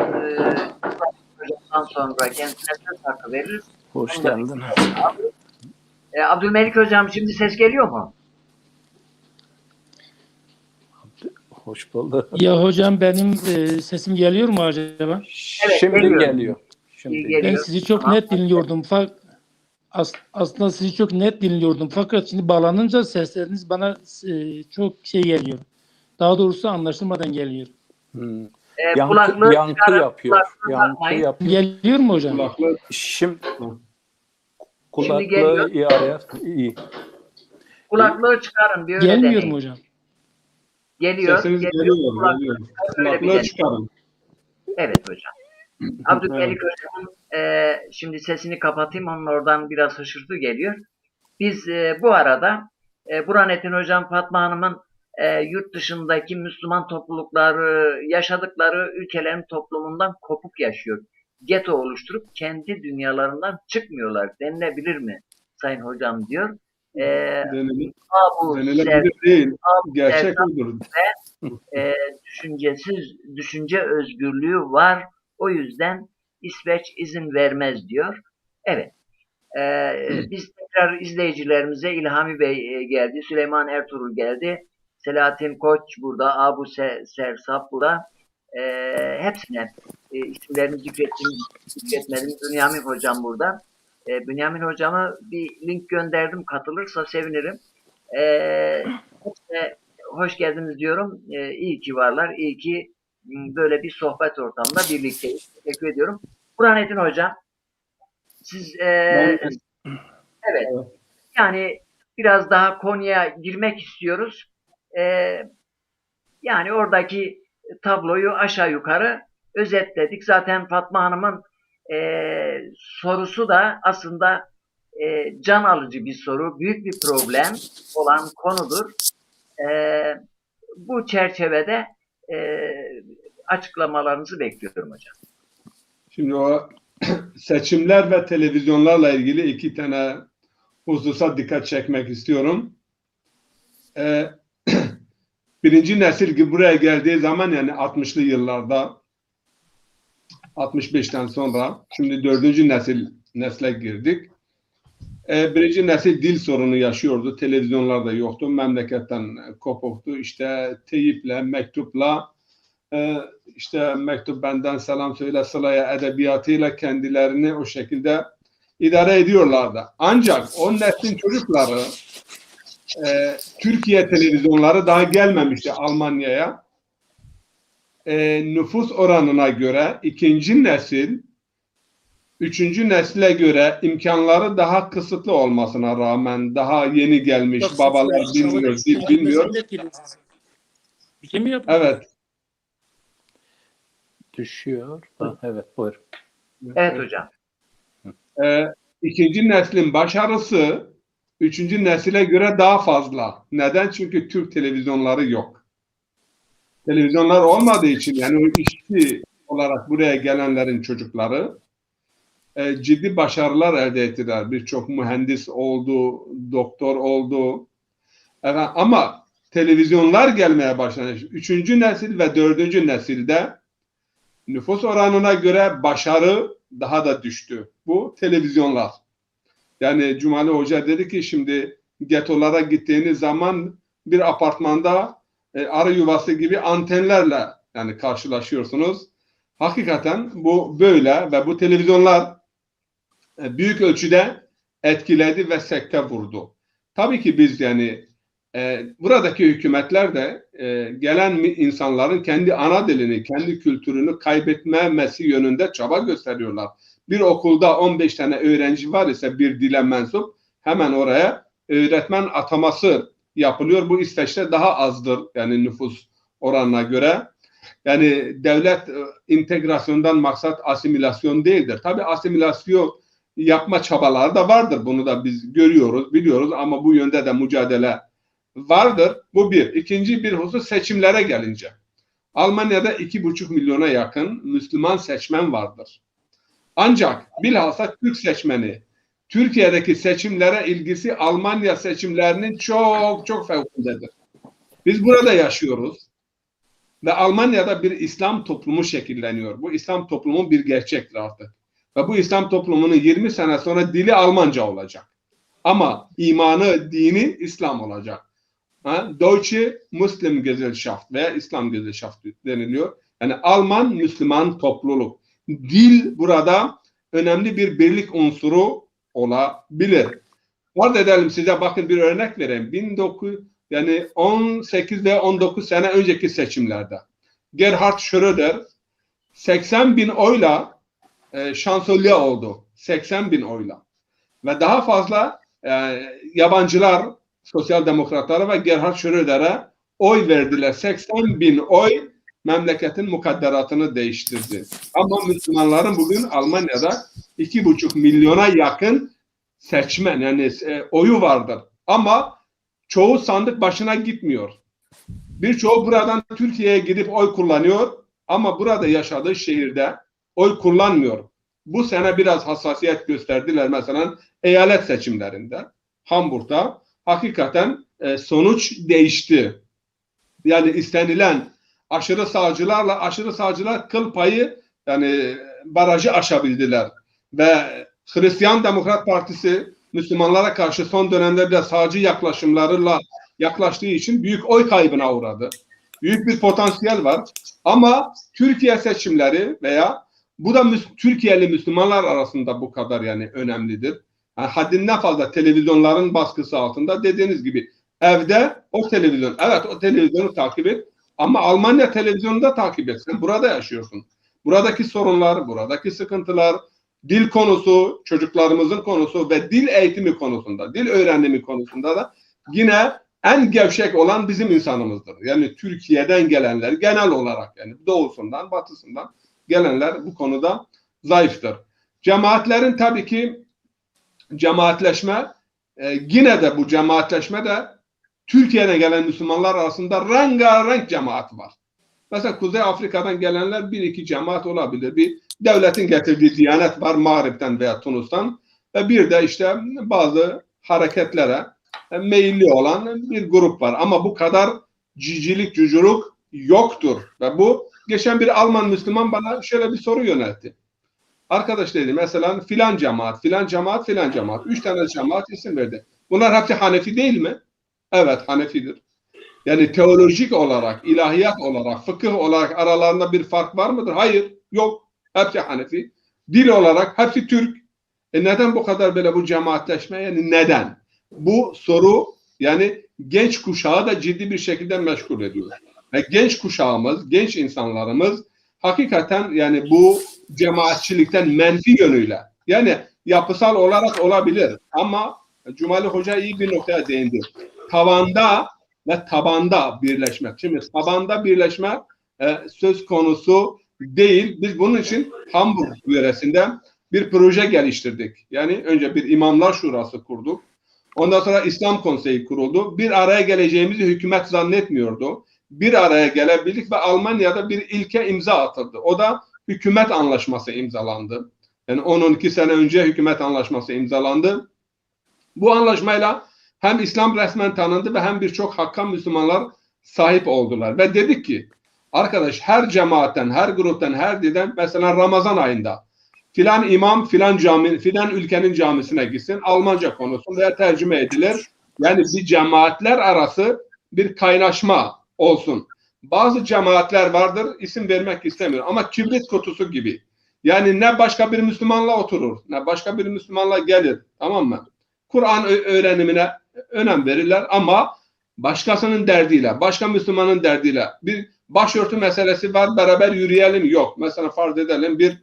hocamdan sonra kendisine söz hakkı veririz. Hoş geldin. Abdülmelik hocam şimdi ses geliyor mu? Hoş bulduk. Ya hocam benim sesim geliyor mu acaba? Evet, Şimdi geliyor. Şimdi geliyor. Ben sizi çok net dinliyordum. Aslında sizi çok net dinliyordum. Fakat şimdi bağlanınca sesleriniz bana çok şey geliyor. Daha doğrusu anlaşılmadan geliyor. Yankı yapıyor. Yankı yapıyor. Geliyor mu hocam? Şimdi geliyor. iyi. Kulaklığı çıkarın bir öyle Gelmiyor deneyin. mu hocam? Geliyor. Sesiniz geliyor. Kulaklığı çıkarın. Evet hocam. Abdülmelik hocam şimdi sesini kapatayım. Onun oradan biraz hışırtı geliyor. Biz bu arada Burhanettin hocam Fatma Hanım'ın yurt dışındaki Müslüman toplulukları yaşadıkları ülkelerin toplumundan kopuk yaşıyor. geto oluşturup kendi dünyalarından çıkmıyorlar denilebilir mi Sayın Hocam diyor. Abu Denilebilir değil. Gerçek Sersap odur. düşünce özgürlüğü var. O yüzden İsveç izin vermez diyor. Evet. Biz tekrar izleyicilerimize İlhami Bey geldi, Süleyman Ertuğrul geldi, Selahattin Koç burada, Abu Sersap burada. Hepsine isimlerini zikretmedim. Bünyamin Hocam burada. Bünyamin Hocam'a bir link gönderdim. Katılırsa sevinirim. Hepsine hoş geldiniz diyorum. İyi ki varlar. İyi ki böyle bir sohbet ortamında birlikteyiz. Teşekkür ediyorum. Burhanettin Hocam, siz evet, yani biraz daha konuya girmek istiyoruz. Yani oradaki tabloyu aşağı yukarı özetledik. Zaten Fatma Hanım'ın sorusu da aslında can alıcı bir soru, büyük bir problem olan konudur. Bu çerçevede açıklamalarınızı bekliyorum hocam. Şimdi o seçimler ve televizyonlarla ilgili iki tane hususa dikkat çekmek istiyorum. Birinci nesil buraya geldiği zaman, yani 60'lı yıllarda, 65'ten sonra, şimdi dördüncü nesle girdik. Birinci nesil dil sorunu yaşıyordu. Televizyonlar da yoktu. Memleketten kopuktu. İşte teyiple, mektupla, işte mektup benden selam söyle sılaya edebiyatıyla kendilerini o şekilde idare ediyorlardı. Ancak o neslin çocukları, Türkiye televizyonları daha gelmemişti Almanya'ya. Nüfus oranına göre ikinci nesil, üçüncü nesile göre imkanları daha kısıtlı olmasına rağmen, daha yeni gelmiş, babalar bilmiyor, dil bilmiyor. Bir şey mi yapıyor? Evet. Düşüyor. Evet, buyur. Evet hocam. İkinci neslin başarısı üçüncü nesile göre daha fazla. Neden? Çünkü Türk televizyonları yok. Televizyonlar olmadığı için, yani o işçi olarak buraya gelenlerin çocukları ciddi başarılar elde ettiler. Birçok mühendis oldu, doktor oldu. Ama televizyonlar gelmeye başlamış. Üçüncü nesil ve dördüncü nesilde nüfus oranına göre başarı daha da düştü. Bu televizyonlar. Yani Cumali Hoca dedi ki şimdi getolara gittiğiniz zaman bir apartmanda arı yuvası gibi antenlerle yani karşılaşıyorsunuz. Hakikaten bu böyle ve bu televizyonlar büyük ölçüde etkiledi ve sekte vurdu. Tabii ki biz yani buradaki hükümetler de gelen insanların kendi ana dilini, kendi kültürünü kaybetmemesi yönünde çaba gösteriyorlar. Bir okulda 15 tane öğrenci var ise bir dile mensup, hemen oraya öğretmen ataması yapılıyor. Bu İsveç'te daha azdır yani nüfus oranına göre. Yani devlet integrasyondan maksat asimilasyon değildir. Tabii asimilasyon yapma çabaları da vardır. Bunu da biz görüyoruz, biliyoruz ama bu yönde de mücadele vardır. Bu bir. İkinci bir husus seçimlere gelince. Almanya'da 2,5 milyona yakın Müslüman seçmen vardır. Ancak bilhassa Türk seçmeni, Türkiye'deki seçimlere ilgisi Almanya seçimlerinin çok çok fevkindedir. Biz burada yaşıyoruz ve Almanya'da bir İslam toplumu şekilleniyor. Bu İslam toplumu bir gerçektir artık. Ve bu İslam toplumunun 20 sene sonra dili Almanca olacak. Ama imanı, dini İslam olacak. Deutsche Muslim Gesellschaft veya İslam Gesellschaft deniliyor. Yani Alman Müslüman topluluk. Dil burada önemli bir birlik unsuru olabilir. Farz edelim size, bakın bir örnek vereyim. Yani 18 ve 19 sene önceki seçimlerde Gerhard Schröder 80 bin oyla şansölye oldu. 80 bin oyla. Ve daha fazla yabancılar, sosyal demokratlara ve Gerhard Schröder'e oy verdiler. 80 bin oy memleketin mukadderatını değiştirdi. Ama Müslümanların bugün Almanya'da 2,5 milyona yakın seçmen, yani oyu vardır. Ama çoğu sandık başına gitmiyor. Birçoğu buradan Türkiye'ye gidip oy kullanıyor ama burada yaşadığı şehirde oy kullanmıyor. bu sene biraz hassasiyet gösterdiler. Mesela eyalet seçimlerinde Hamburg'da hakikaten sonuç değişti. Yani istenilen aşırı sağcılar kıl payı, yani barajı aşabildiler. Ve Hristiyan Demokrat Partisi Müslümanlara karşı son dönemde biraz sağcı yaklaşımlarıyla yaklaştığı için büyük oy kaybına uğradı. Büyük bir potansiyel var. Ama Türkiye seçimleri veya bu da Türkiye'li Müslümanlar arasında bu kadar yani önemlidir. Yani haddinden fazla televizyonların baskısı altında, dediğiniz gibi evde o televizyon, evet o televizyonu takip et ama Almanya televizyonunu da takip et. Sen burada yaşıyorsun. Buradaki sorunlar, buradaki sıkıntılar, dil konusu, çocuklarımızın konusu ve dil eğitimi konusunda, dil öğrenimi konusunda da yine en gevşek olan bizim insanımızdır. Yani Türkiye'den gelenler genel olarak, yani doğusundan, batısından gelenler bu konuda zayıftır. Cemaatlerin tabii ki cemaatleşme, yine de bu cemaatleşme de Türkiye'den gelen Müslümanlar arasında rengarenk cemaat var. Mesela Kuzey Afrika'dan gelenler bir iki cemaat olabilir. Bir devletin getirdiği Diyanet var Mağrib'den veya Tunus'tan ve bir de işte bazı hareketlere meyilli olan bir grup var. Ama bu kadar cicilik, cuculuk yoktur. Ve bu geçen bir Alman Müslüman bana şöyle bir soru yöneltti. Arkadaş dedi mesela filan cemaat, filan cemaat, filan cemaat. 3 tane cemaat isim verdi. Bunlar hepsi Hanefi değil mi? Evet, Hanefidir. Yani teolojik olarak, ilahiyat olarak, fıkıh olarak aralarında bir fark var mıdır? Hayır, yok. Hepsi Hanefi. Dil olarak hepsi Türk. Neden bu kadar böyle bu cemaatleşme? Yani neden? Bu soru yani genç kuşağı da ciddi bir şekilde meşgul ediyor. Ve genç kuşağımız, genç insanlarımız hakikaten yani bu cemaatçilikten menfi yönüyle, yani yapısal olarak olabilir ama Cumali Hoca iyi bir noktaya değindi. Tavanda ve tabanda birleşmek. Şimdi tabanda birleşme söz konusu değil. Biz bunun için Hamburg yöresinde bir proje geliştirdik. Yani önce bir imamlar şurası kurduk. Ondan sonra İslam Konseyi kuruldu. Bir araya geleceğimizi hükümet zannetmiyordu. Bir araya gelebildik ve Almanya'da bir ilke imza atıldı. O da hükümet anlaşması imzalandı. Yani 10-12 sene önce hükümet anlaşması imzalandı. Bu anlaşmayla hem İslam resmen tanındı ve hem birçok hakka Müslümanlar sahip oldular. Ve dedik ki arkadaş her cemaatten, her gruptan, her dilden mesela Ramazan ayında filan imam filan cami, filan ülkenin camisine gitsin, Almanca konuşsun veya tercüme edilir. Yani bir cemaatler arası bir kaynaşma olsun. Bazı cemaatler vardır, isim vermek istemiyorum ama kibrit kutusu gibi. Yani ne başka bir Müslümanla oturur, ne başka bir Müslümanla gelir. Tamam mı? Kur'an öğrenimine önem verirler ama başkasının derdiyle, başka Müslümanın derdiyle bir başörtü meselesi var, beraber yürüyelim yok. Mesela farz edelim bir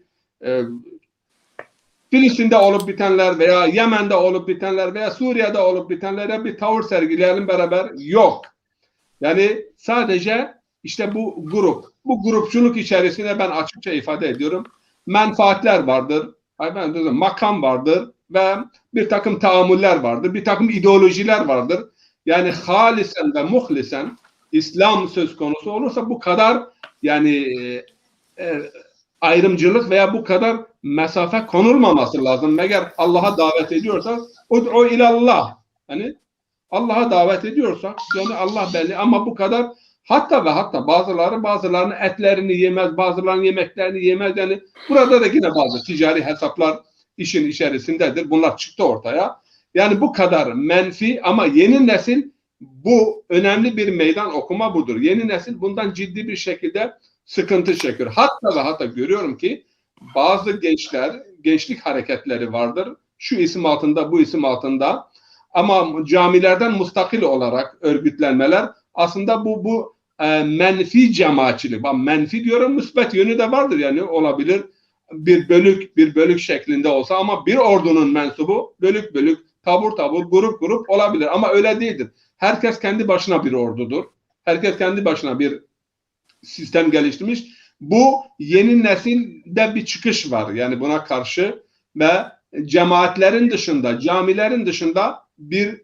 Filistin'de olup bitenler veya Yemen'de olup bitenler veya Suriye'de olup bitenlere bir tavır sergileyelim beraber yok. Yani sadece işte bu grupçuluk içerisinde ben açıkça ifade ediyorum. Menfaatler vardır, makam vardır ve bir takım tahammüller vardır, bir takım ideolojiler vardır. Yani halisen ve muhlisen İslam söz konusu olursa bu kadar yani ayrımcılık veya bu kadar mesafe konulmaması lazım. Eğer Allah'a davet ediyorsak ud'u ilallah. Yani Allah'a davet ediyorsak yani Allah belli ama bu kadar hatta ve hatta bazılarının etlerini yemez, bazılarının yemeklerini yemez. Yani burada da yine bazı ticari hesaplar işin içerisindedir. Bunlar çıktı ortaya. Yani bu kadar menfi ama yeni nesil bu önemli bir meydan okuma budur. Yeni nesil bundan ciddi bir şekilde sıkıntı çekiyor. Hatta ve hatta görüyorum ki bazı gençlik hareketleri vardır. Şu isim altında, bu isim altında ama camilerden mustakil olarak örgütlenmeler aslında bu menfi cemaatçilik. Ben menfi diyorum, müsbet yönü de vardır yani olabilir. Bir bölük şeklinde olsa ama bir ordunun mensubu bölük, tabur, grup olabilir ama öyle değildir. Herkes kendi başına bir ordudur. Herkes kendi başına bir sistem geliştirmiş. Bu yeni nesilde bir çıkış var. Yani buna karşı ve cemaatlerin dışında, camilerin dışında bir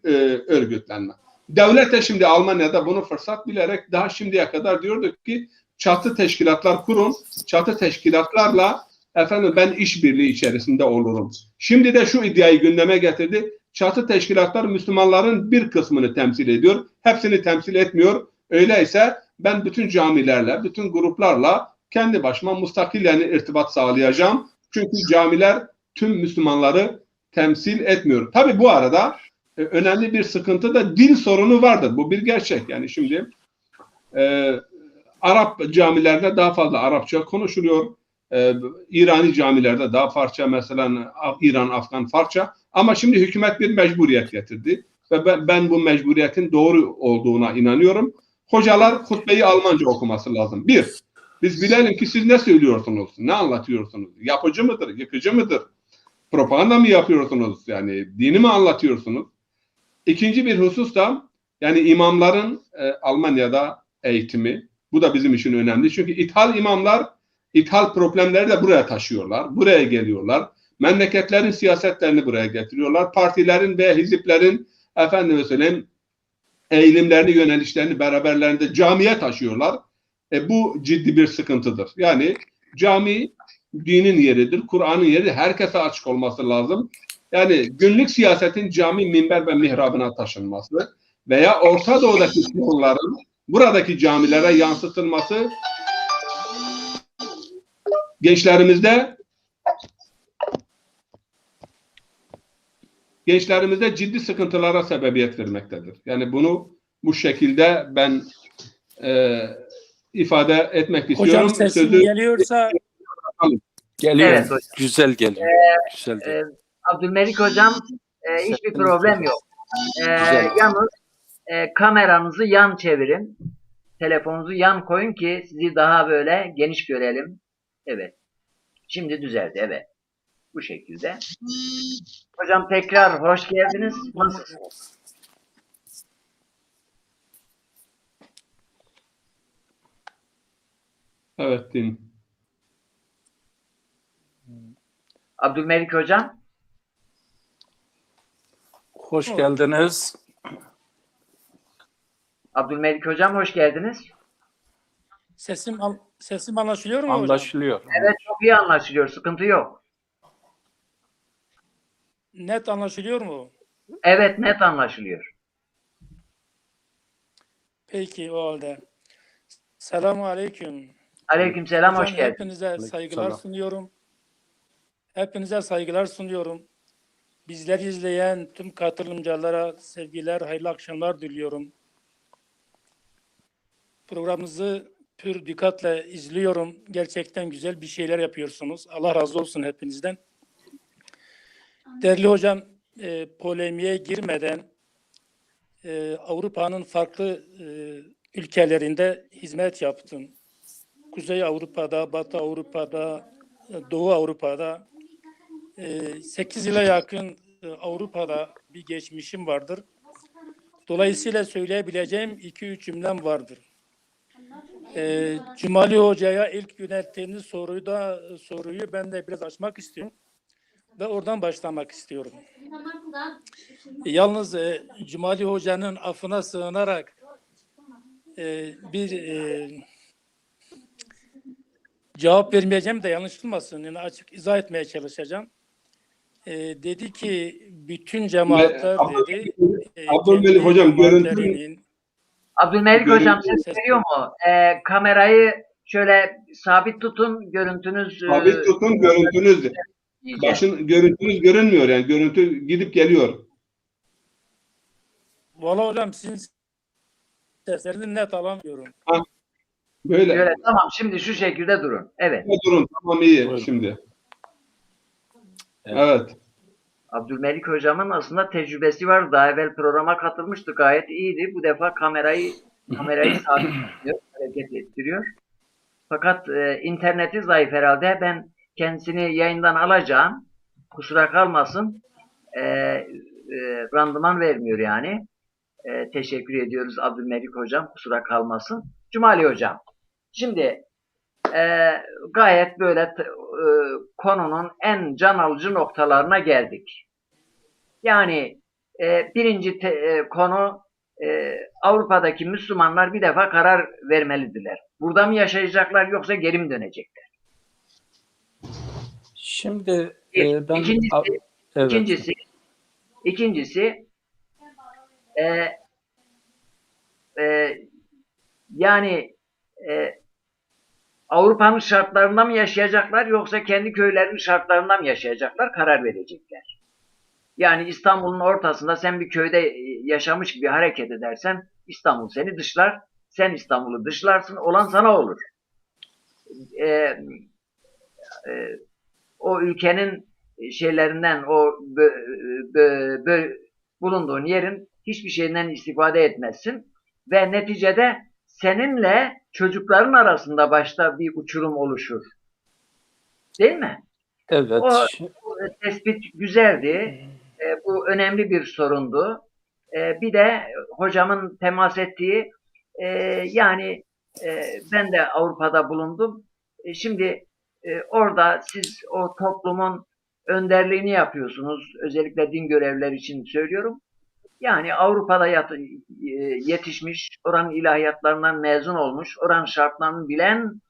örgütlenme. Devlet de şimdi Almanya'da bunu fırsat bilerek daha şimdiye kadar diyorduk ki çatı teşkilatlar kurun. Çatı teşkilatlarla Efendim ben işbirliği içerisinde olurum. Şimdi de şu iddiayı gündeme getirdi. Çatı teşkilatlar Müslümanların bir kısmını temsil ediyor. Hepsini temsil etmiyor. Öyleyse ben bütün camilerle, bütün gruplarla kendi başıma mustakilen irtibat sağlayacağım. Çünkü camiler tüm Müslümanları temsil etmiyor. Tabii bu arada önemli bir sıkıntı da dil sorunu vardır. Bu bir gerçek. Yani şimdi Arap camilerinde daha fazla Arapça konuşuluyor. İrani camilerde daha Farsça, mesela İran, Afgan Farsça. Ama şimdi hükümet bir mecburiyet getirdi. Ve ben bu mecburiyetin doğru olduğuna inanıyorum. Hocalar hutbeyi Almanca okuması lazım. Bir, biz bilelim ki siz ne söylüyorsunuz, ne anlatıyorsunuz? Yapıcı mıdır, yıkıcı mıdır? Propaganda mı yapıyorsunuz? Yani dini mi anlatıyorsunuz? İkinci bir husus da yani imamların Almanya'da eğitimi. Bu da bizim için önemli. Çünkü ithal imamlar ithal problemleri de buraya taşıyorlar. Buraya geliyorlar. Memleketlerin siyasetlerini buraya getiriyorlar. Partilerin ve hiziplerin efendime söyleyeyim eğilimlerini, yönelişlerini beraberlerinde camiye taşıyorlar. Bu ciddi bir sıkıntıdır. Yani cami dinin yeridir, Kur'an'ın yeri, herkese açık olması lazım. Yani günlük siyasetin cami, minber ve mihrabına taşınması veya Orta Doğu'daki sorunların buradaki camilere yansıtılması gençlerimizde ciddi sıkıntılara sebebiyet vermektedir. Yani bunu bu şekilde ben ifade etmek istiyorum. Hocam sesim geliyorsa Geliyor. Evet hocam. Güzel geliyor. Güzel E, geliyor. Abdülmelik hocam hiçbir problem yok. Güzel. Yalnız kameranızı yan çevirin. Telefonunuzu yan koyun ki sizi daha böyle geniş görelim. Evet. Şimdi düzeldi. Evet. Bu şekilde. Hocam tekrar hoş geldiniz. Nasılsınız? Evet, din. Abdülmelik hocam. Hoş geldiniz. Abdülmelik hocam hoş geldiniz. sesim anlaşılıyor mu hocam? Anlaşılıyor. Evet çok iyi anlaşılıyor. Sıkıntı yok. Net anlaşılıyor mu? Evet net anlaşılıyor. Peki o halde. Selamun aleyküm. Aleykümselam Hocam hoş geldiniz. hepinize saygılar Aleykümselam. sunuyorum. Hepinize saygılar sunuyorum. Bizleri izleyen tüm katılımcılara sevgiler, hayırlı akşamlar diliyorum. Programınızı pür dikkatle izliyorum. Gerçekten güzel bir şeyler yapıyorsunuz. Allah razı olsun hepinizden. Değerli hocam, polemiğe girmeden Avrupa'nın farklı ülkelerinde hizmet yaptım. Kuzey Avrupa'da, Batı Avrupa'da, Doğu Avrupa'da 8 yıla yakın Avrupa'da bir geçmişim vardır. Dolayısıyla söyleyebileceğim 2-3 cümlem vardır. Cumali Hoca'ya ilk yönelttiğiniz soruyu ben de biraz açmak istiyorum ve oradan başlamak istiyorum. Yalnız Cumali Hoca'nın affına sığınarak bir cevap vermeyeceğim de yanlış olmasın. Yani açık izah etmeye çalışacağım. Dedi ki bütün cemaatler dedi Abdülmelik hocam Abdülmelik hocam ses Ses- geliyor mu? Kamerayı şöyle sabit tutun. Görüntünüz sabit tutun, görüntünüz iyice. görüntünüz görünmüyor, yani görüntü gidip geliyor. Vallahi hocam sizin seslerini net alamıyorum. Böyle. Şöyle, tamam şimdi şu şekilde durun. Evet. Durun, tamam, iyi Buyurun. şimdi. Evet. Evet. Abdülmelik hocamın aslında tecrübesi var. Daha evvel programa katılmıştı. Gayet iyiydi. Bu defa kamerayı sabit tutuyor, hareket ettiriyor. Fakat interneti zayıf herhalde. Ben kendisini yayından alacağım. Kusura kalmasın. Randıman vermiyor yani. Teşekkür ediyoruz Abdülmelik hocam. Kusura kalmasın. Cumali hocam. Şimdi gayet böyle konunun en can alıcı noktalarına geldik. Yani birinci konu Avrupa'daki Müslümanlar bir defa karar vermelidirler. Burada mı yaşayacaklar yoksa geri mi dönecekler? Şimdi Bir. ben evet. İkincisi e, e, yani Avrupa'nın şartlarında mı yaşayacaklar yoksa kendi köylerinin şartlarında mı yaşayacaklar karar verecekler. Yani İstanbul'un ortasında sen bir köyde yaşamış gibi hareket edersen İstanbul seni dışlar, sen İstanbul'u dışlarsın, olan sana olur. E, e, O ülkenin şeylerinden, o bulunduğun yerin hiçbir şeyinden istifade etmezsin ve neticede seninle çocukların arasında başta bir uçurum oluşur. Değil mi? Evet. O tespit güzeldi. Bu önemli bir sorundu. Bir de hocamın temas ettiği yani ben de Avrupa'da bulundum. Şimdi orada siz o toplumun önderliğini yapıyorsunuz. Özellikle din görevlileri için söylüyorum. Yani Avrupa'da yetişmiş, oranın ilahiyatlarından mezun olmuş, oranın şartlarını bilen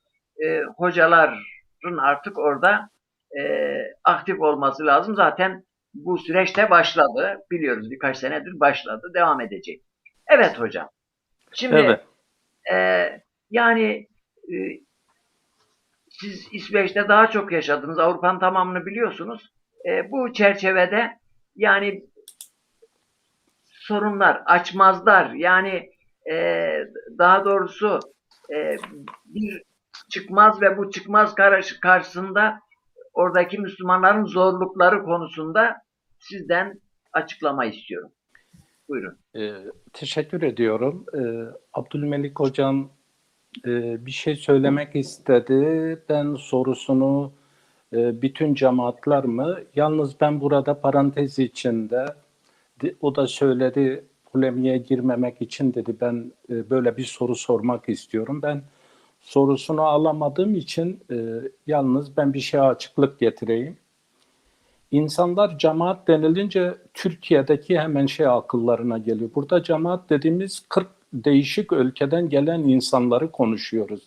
hocaların artık orada aktif olması lazım. Zaten bu süreçte başladı. Biliyoruz birkaç senedir başladı. Devam edecek. Evet hocam. Şimdi Evet. Yani e, siz İsveç'te daha çok yaşadınız. Avrupa'nın tamamını biliyorsunuz. Bu çerçevede yani sorunlar, açmazlar yani daha doğrusu bir çıkmaz ve bu çıkmaz karşısında oradaki Müslümanların zorlukları konusunda sizden açıklama istiyorum. Buyurun. Teşekkür ediyorum. Abdülmelik Hocam bir şey söylemek istedi. Ben sorusunu bütün cemaatler mi? Yalnız ben burada parantez içinde o da söyledi, polemiğe girmemek için dedi, ben böyle bir soru sormak istiyorum. Ben sorusunu alamadığım için yalnız ben bir şeye açıklık getireyim. İnsanlar cemaat denilince Türkiye'deki hemen şey akıllarına geliyor. Burada cemaat dediğimiz 40 değişik ülkeden gelen insanları konuşuyoruz.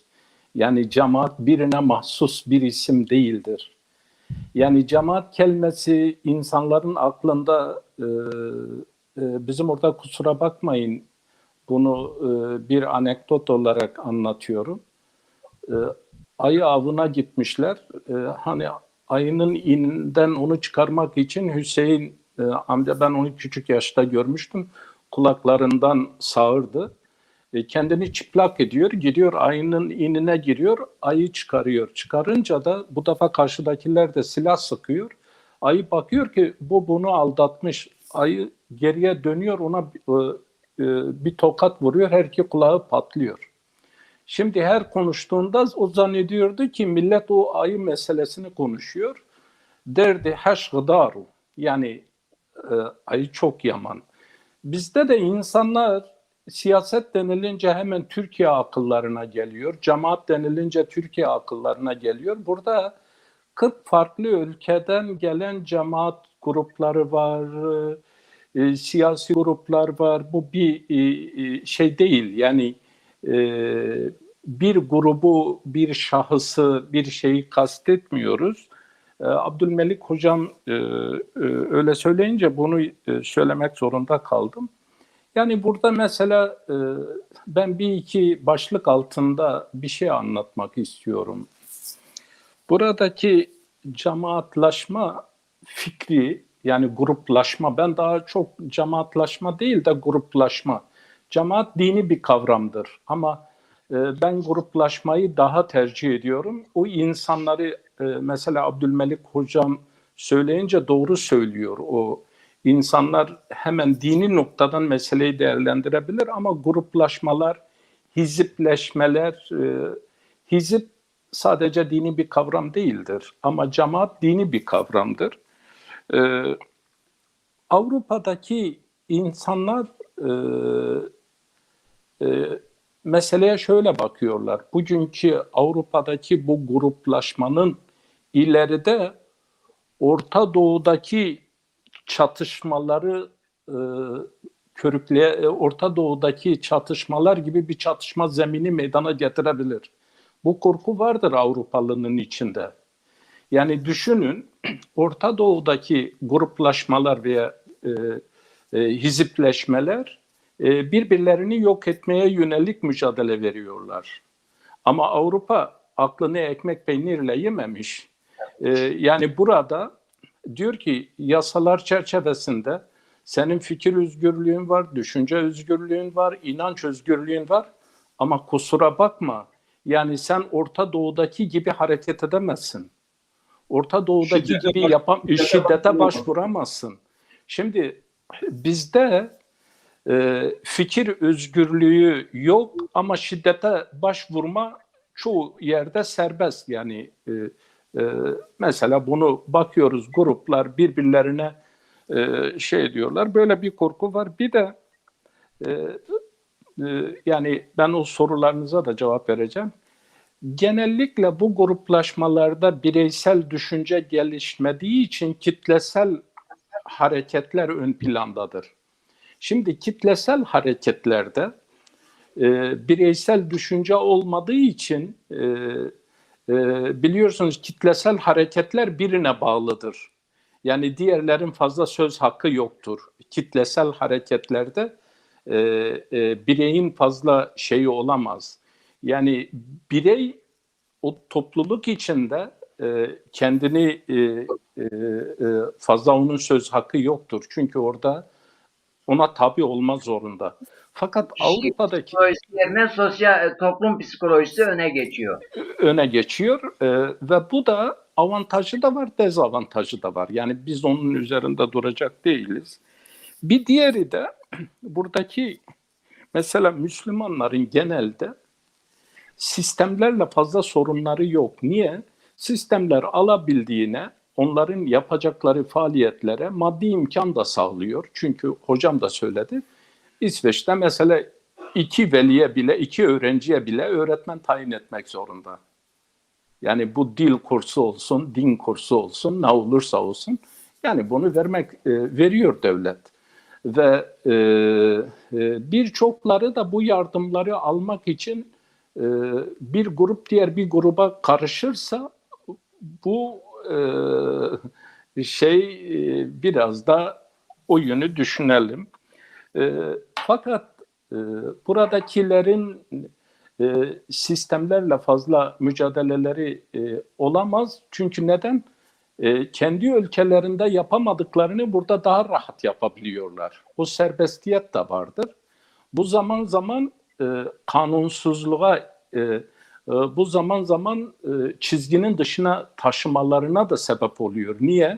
Yani cemaat birine mahsus bir isim değildir. Yani cemaat kelimesi insanların aklında bizim orada kusura bakmayın bunu bir anekdot olarak anlatıyorum. Ayı avına gitmişler. Hani ayının ininden onu çıkarmak için Hüseyin amca, ben onu küçük yaşta görmüştüm. Kulaklarından sağırdı. Kendini çıplak ediyor. Gidiyor ayının inine giriyor. Ayı çıkarıyor. Çıkarınca da bu defa karşıdakiler de silah sıkıyor. Ayı bakıyor ki bu bunu aldatmış. Ayı geriye dönüyor, ona bir tokat vuruyor. Her iki kulağı patlıyor. Şimdi her konuştuğunda o zannediyordu ki millet o ayı meselesini konuşuyor. Derdi haşgıdaru, yani ayı çok yaman. Bizde de insanlar siyaset denilince hemen Türkiye akıllarına geliyor. Cemaat denilince Türkiye akıllarına geliyor. Burada 40 farklı ülkeden gelen cemaat grupları var, siyasi gruplar var. Bu bir şey değil. Yani bir grubu, bir şahısı, bir şeyi kastetmiyoruz. Abdülmelik Hocam öyle söyleyince bunu söylemek zorunda kaldım. Yani burada mesela ben bir iki başlık altında bir şey anlatmak istiyorum. Buradaki cemaatlaşma fikri, yani gruplaşma, ben daha çok cemaatlaşma değil de gruplaşma. Cemaat dini bir kavramdır ama ben gruplaşmayı daha tercih ediyorum. O insanları mesela Abdülmelik Hocam söyleyince doğru söylüyor. O insanlar hemen dini noktadan meseleyi değerlendirebilir ama gruplaşmalar, hizipleşmeler, hizip sadece dini bir kavram değildir ama cemaat dini bir kavramdır. Avrupa'daki insanlar meseleye şöyle bakıyorlar. Bugünkü Avrupa'daki bu gruplaşmanın ileride Orta Doğu'daki çatışmaları Orta Doğu'daki çatışmalar gibi bir çatışma zemini meydana getirebilir. Bu korku vardır Avrupalının içinde. Yani düşünün, Orta Doğu'daki gruplaşmalar veya hizipleşmeler birbirlerini yok etmeye yönelik mücadele veriyorlar. Ama Avrupa aklını ekmek peynirle yememiş. Yani burada diyor ki yasalar çerçevesinde senin fikir özgürlüğün var, düşünce özgürlüğün var, inanç özgürlüğün var. Ama kusura bakma, yani sen Orta Doğu'daki gibi hareket edemezsin. Orta Doğu'daki gibi şiddete başvuramazsın. Şimdi bizde fikir özgürlüğü yok ama şiddete başvurma çoğu yerde serbest. Yani mesela bunu bakıyoruz, gruplar birbirlerine şey diyorlar. Böyle bir korku var. Bir de yani ben o sorularınıza da cevap vereceğim. Genellikle bu gruplaşmalarda bireysel düşünce gelişmediği için kitlesel hareketler ön plandadır. Şimdi kitlesel hareketlerde bireysel düşünce olmadığı için biliyorsunuz kitlesel hareketler birine bağlıdır. Yani diğerlerin fazla söz hakkı yoktur. Kitlesel hareketlerde bireyin fazla şeyi olamaz. Yani birey o topluluk içinde kendini fazla onun söz hakkı yoktur. Çünkü orada ona tabi olma zorunda. Fakat Avrupa'daki psikolojisi yerine sosyal toplum psikolojisi öne geçiyor ve bu da avantajı da var, dezavantajı da var. Yani biz onun üzerinde duracak değiliz. Bir diğeri de buradaki mesela Müslümanların genelde sistemlerle fazla sorunları yok. Niye? Sistemler alabildiğine onların yapacakları faaliyetlere maddi imkan da sağlıyor. Çünkü hocam da söyledi. İsveç'te mesela 2 veliye bile, 2 öğrenciye bile öğretmen tayin etmek zorunda. Yani bu dil kursu olsun, din kursu olsun, ne olursa olsun. Yani bunu veriyor devlet. Ve birçokları da bu yardımları almak için bir grup diğer bir gruba karışırsa bu biraz da o yönü düşünelim. Fakat buradakilerin sistemlerle fazla mücadeleleri olamaz. Çünkü neden? Kendi ülkelerinde yapamadıklarını burada daha rahat yapabiliyorlar. O serbestiyet de vardır. Bu zaman zaman kanunsuzluğa, bu zaman zaman çizginin dışına taşımalarına da sebep oluyor. Niye?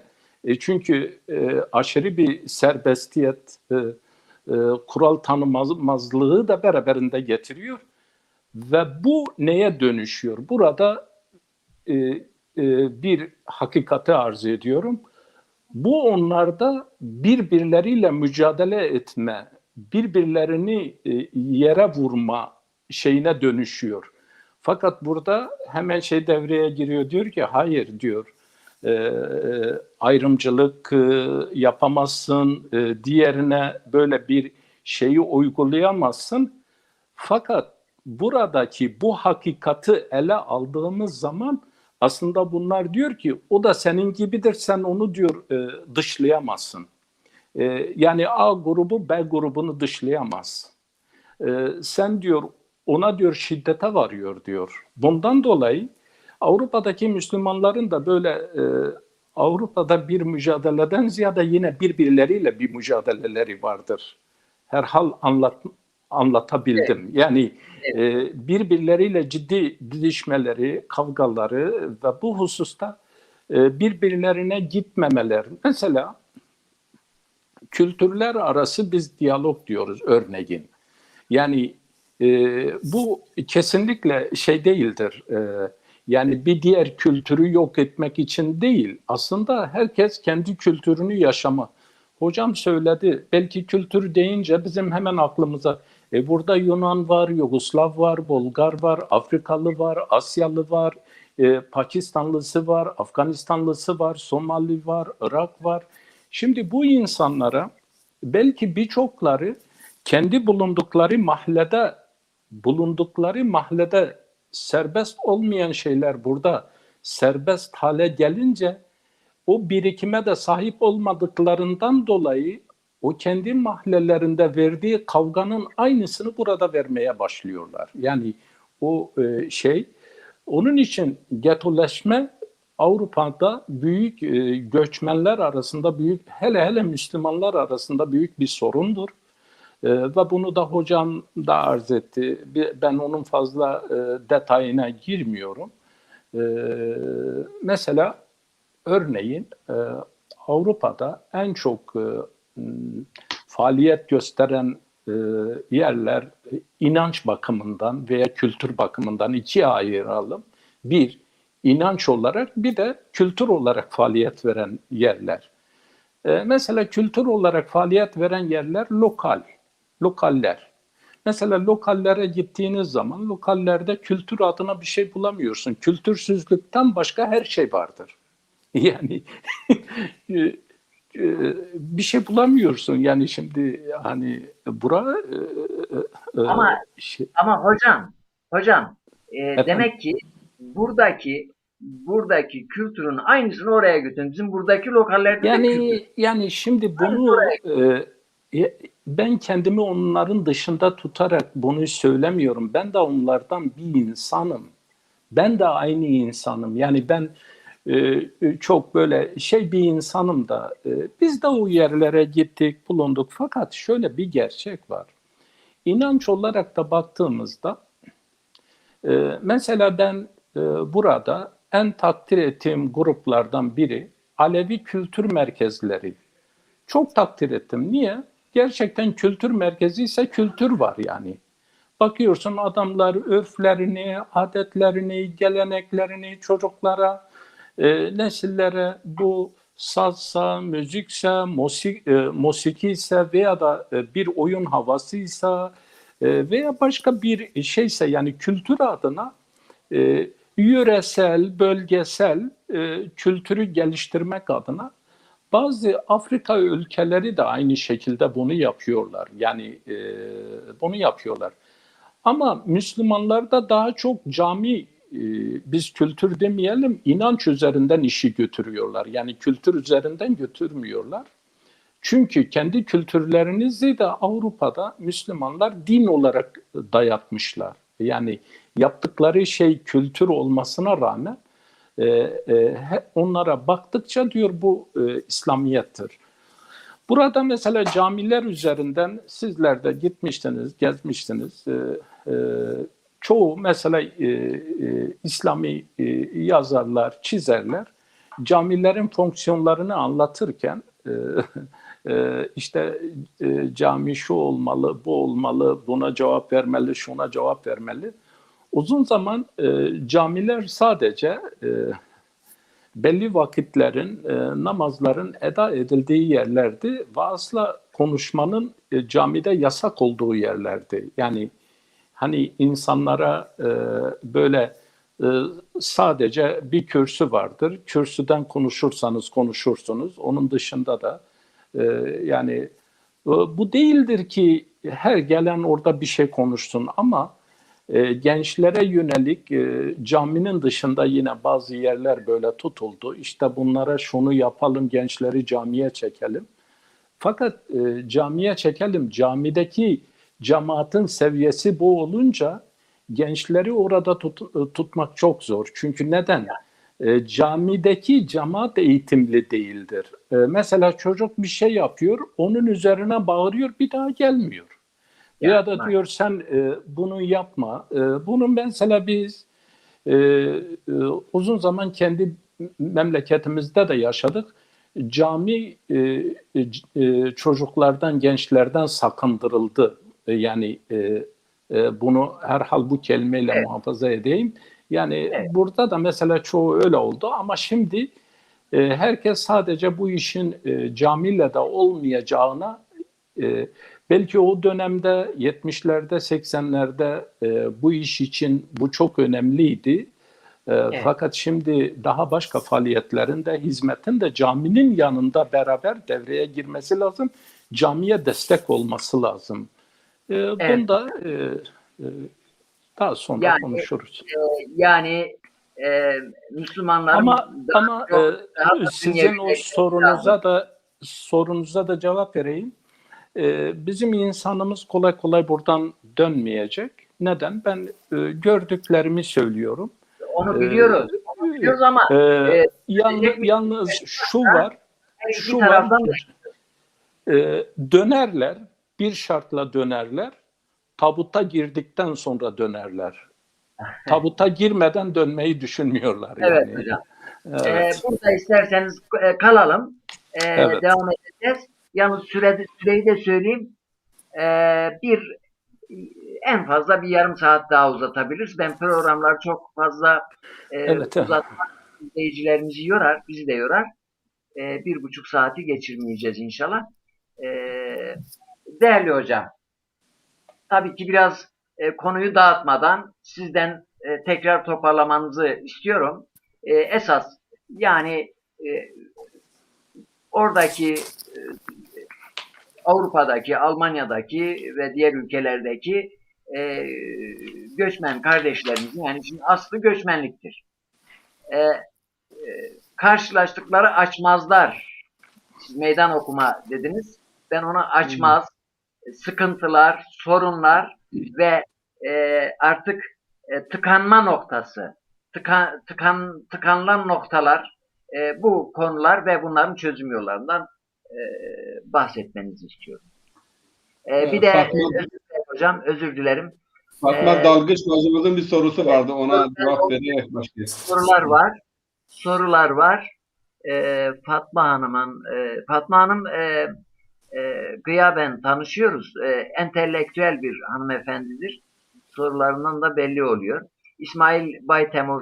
Çünkü aşırı bir serbestiyet, kural tanımazlığı da beraberinde getiriyor. Ve bu neye dönüşüyor? Burada bir hakikati arz ediyorum. Bu onlarda birbirleriyle mücadele etme, birbirlerini yere vurma şeyine dönüşüyor. Fakat burada hemen devreye giriyor, diyor ki hayır diyor, ayrımcılık yapamazsın, diğerine böyle bir şeyi uygulayamazsın. Fakat buradaki bu hakikati ele aldığımız zaman aslında bunlar diyor ki o da senin gibidir, sen onu diyor dışlayamazsın. Yani A grubu B grubunu dışlayamaz. Sen diyor ona diyor şiddete varıyor diyor. Bundan dolayı Avrupa'daki Müslümanların da böyle Avrupa'da bir mücadeleden ziyade yine birbirleriyle bir mücadeleleri vardır. Herhal anlatabildim. Evet. Yani birbirleriyle ciddi didişmeleri, kavgaları ve bu hususta birbirlerine gitmemeler. Mesela kültürler arası biz diyalog diyoruz örneğin. Yani bu kesinlikle değildir. Yani bir diğer kültürü yok etmek için değil. Aslında herkes kendi kültürünü yaşama. Hocam söyledi, belki kültür deyince bizim hemen aklımıza burada Yunan var, Yugoslav var, Bulgar var, Afrikalı var, Asyalı var, Pakistanlısı var, Afganistanlısı var, Somali var, Irak var. Şimdi bu insanlara belki birçokları kendi bulundukları mahallede serbest olmayan şeyler burada serbest hale gelince o birikime de sahip olmadıklarından dolayı o kendi mahallelerinde verdiği kavganın aynısını burada vermeye başlıyorlar. Yani o onun için getoleşme Avrupa'da büyük göçmenler arasında hele Müslümanlar arasında büyük bir sorundur. Ve bunu da hocam da arz etti. Ben onun fazla detayına girmiyorum. Mesela örneğin Avrupa'da en çok faaliyet gösteren yerler inanç bakımından veya kültür bakımından ikiye ayıralım. Bir, inanç olarak, bir de kültür olarak faaliyet veren yerler. Mesela kültür olarak faaliyet veren yerler lokaller. Mesela lokallere gittiğiniz zaman lokallerde kültür adına bir şey bulamıyorsun. Kültürsüzlükten başka her şey vardır. Yani bir şey bulamıyorsun. Yani şimdi hani Ama ama hocam demek ki buradaki kültürün aynısını oraya götürün. Bizim buradaki lokallerde de kültür. Yani şimdi bunu ben kendimi onların dışında tutarak bunu söylemiyorum. Ben de onlardan bir insanım. Ben de aynı insanım. Yani ben çok böyle bir insanım da biz de o yerlere gittik, bulunduk. Fakat şöyle bir gerçek var. İnanç olarak da baktığımızda mesela ben burada en takdir ettiğim gruplardan biri Alevi kültür merkezleri. Çok takdir ettim. Niye? Gerçekten kültür merkezi ise kültür var yani. Bakıyorsun adamlar örflerini, adetlerini, geleneklerini çocuklara, nesillere bu sazsa, müzikse, musikiyse veya da bir oyun havasıysa veya başka bir şeyse yani kültür adına yöresel, bölgesel kültürü geliştirmek adına bazı Afrika ülkeleri de aynı şekilde bunu yapıyorlar. Yani bunu yapıyorlar. Ama Müslümanlarda daha çok cami, biz kültür demeyelim, inanç üzerinden işi götürüyorlar. Yani kültür üzerinden götürmüyorlar. Çünkü kendi kültürlerinizi de Avrupa'da Müslümanlar din olarak dayatmışlar. Yani yaptıkları şey kültür olmasına rağmen onlara baktıkça diyor bu İslamiyettir. Burada mesela camiler üzerinden sizler de gitmiştiniz, gezmiştiniz. Çoğu mesela İslami yazarlar, çizerler camilerin fonksiyonlarını anlatırken işte cami şu olmalı, bu olmalı, buna cevap vermeli, şuna cevap vermeli. Uzun zaman camiler sadece belli vakitlerin, namazların eda edildiği yerlerdi ve asla konuşmanın camide yasak olduğu yerlerdi. Yani hani insanlara böyle sadece bir kürsü vardır. Kürsüden konuşursanız konuşursunuz. Onun dışında da yani bu değildir ki her gelen orada bir şey konuşsun ama gençlere yönelik caminin dışında yine bazı yerler böyle tutuldu. İşte bunlara şunu yapalım, gençleri camiye çekelim. Fakat camiye çekelim, camideki cemaatin seviyesi bu olunca gençleri orada tutmak çok zor. Çünkü neden? Camideki cemaat eğitimli değildir. Mesela çocuk bir şey yapıyor, onun üzerine bağırıyor, bir daha gelmiyor. Ya da diyor sen bunu yapma. Bunu mesela biz uzun zaman kendi memleketimizde de yaşadık. Cami çocuklardan, gençlerden sakındırıldı. Yani bunu herhal bu kelimeyle muhafaza edeyim. Yani burada da mesela çoğu öyle oldu ama şimdi herkes sadece bu işin camiyle de olmayacağına belki o dönemde 70'lerde 80'lerde bu iş için bu çok önemliydi. Fakat şimdi daha başka faaliyetlerin de hizmetin de caminin yanında beraber devreye girmesi lazım. Camiye destek olması lazım. Bunda daha sonra konuşuruz. Yani Müslümanların Ama daha da sizin o dünyevi sorunuza da cevap vereyim. Bizim insanımız kolay kolay buradan dönmeyecek. Neden? Ben gördüklerimi söylüyorum. onu biliyoruz. Onu biliyoruz ama Yalnız şu var. her iki Şu taraftan var. Dönerler. Bir şartla dönerler. Tabuta girdikten sonra dönerler. Tabuta girmeden dönmeyi düşünmüyorlar. Evet yani. hocam. Evet. Burada isterseniz kalalım. Evet. Devam edeceğiz. Yalnız süreyi de söyleyeyim. En fazla bir yarım saat daha uzatabiliriz. Ben programlar çok fazla Evet. uzatmak izleyicilerimizi yorar, bizi de yorar. 1,5 saati geçirmeyeceğiz inşallah. Değerli hocam, tabii ki biraz konuyu dağıtmadan sizden tekrar toparlamanızı istiyorum. Esas yani oradaki Avrupa'daki, Almanya'daki ve diğer ülkelerdeki göçmen kardeşlerimizin, yani şimdi aslı göçmenliktir. Karşılaştıkları açmazlar, siz meydan okuma dediniz, ben ona açmaz, sıkıntılar, sorunlar ve artık tıkanma noktası, tıkanılan noktalar, bu konular ve bunların çözüm yollarından bahsetmenizi istiyorum. Bir de hocam, özür dilerim. Fatma Dalgıç hocamızın bir sorusu vardı. Ona cevap vererek başlayalım. Sorular var. Fatma Hanım gıyaben tanışıyoruz. Entelektüel bir hanımefendidir. Sorularından da belli oluyor. İsmail Baytemur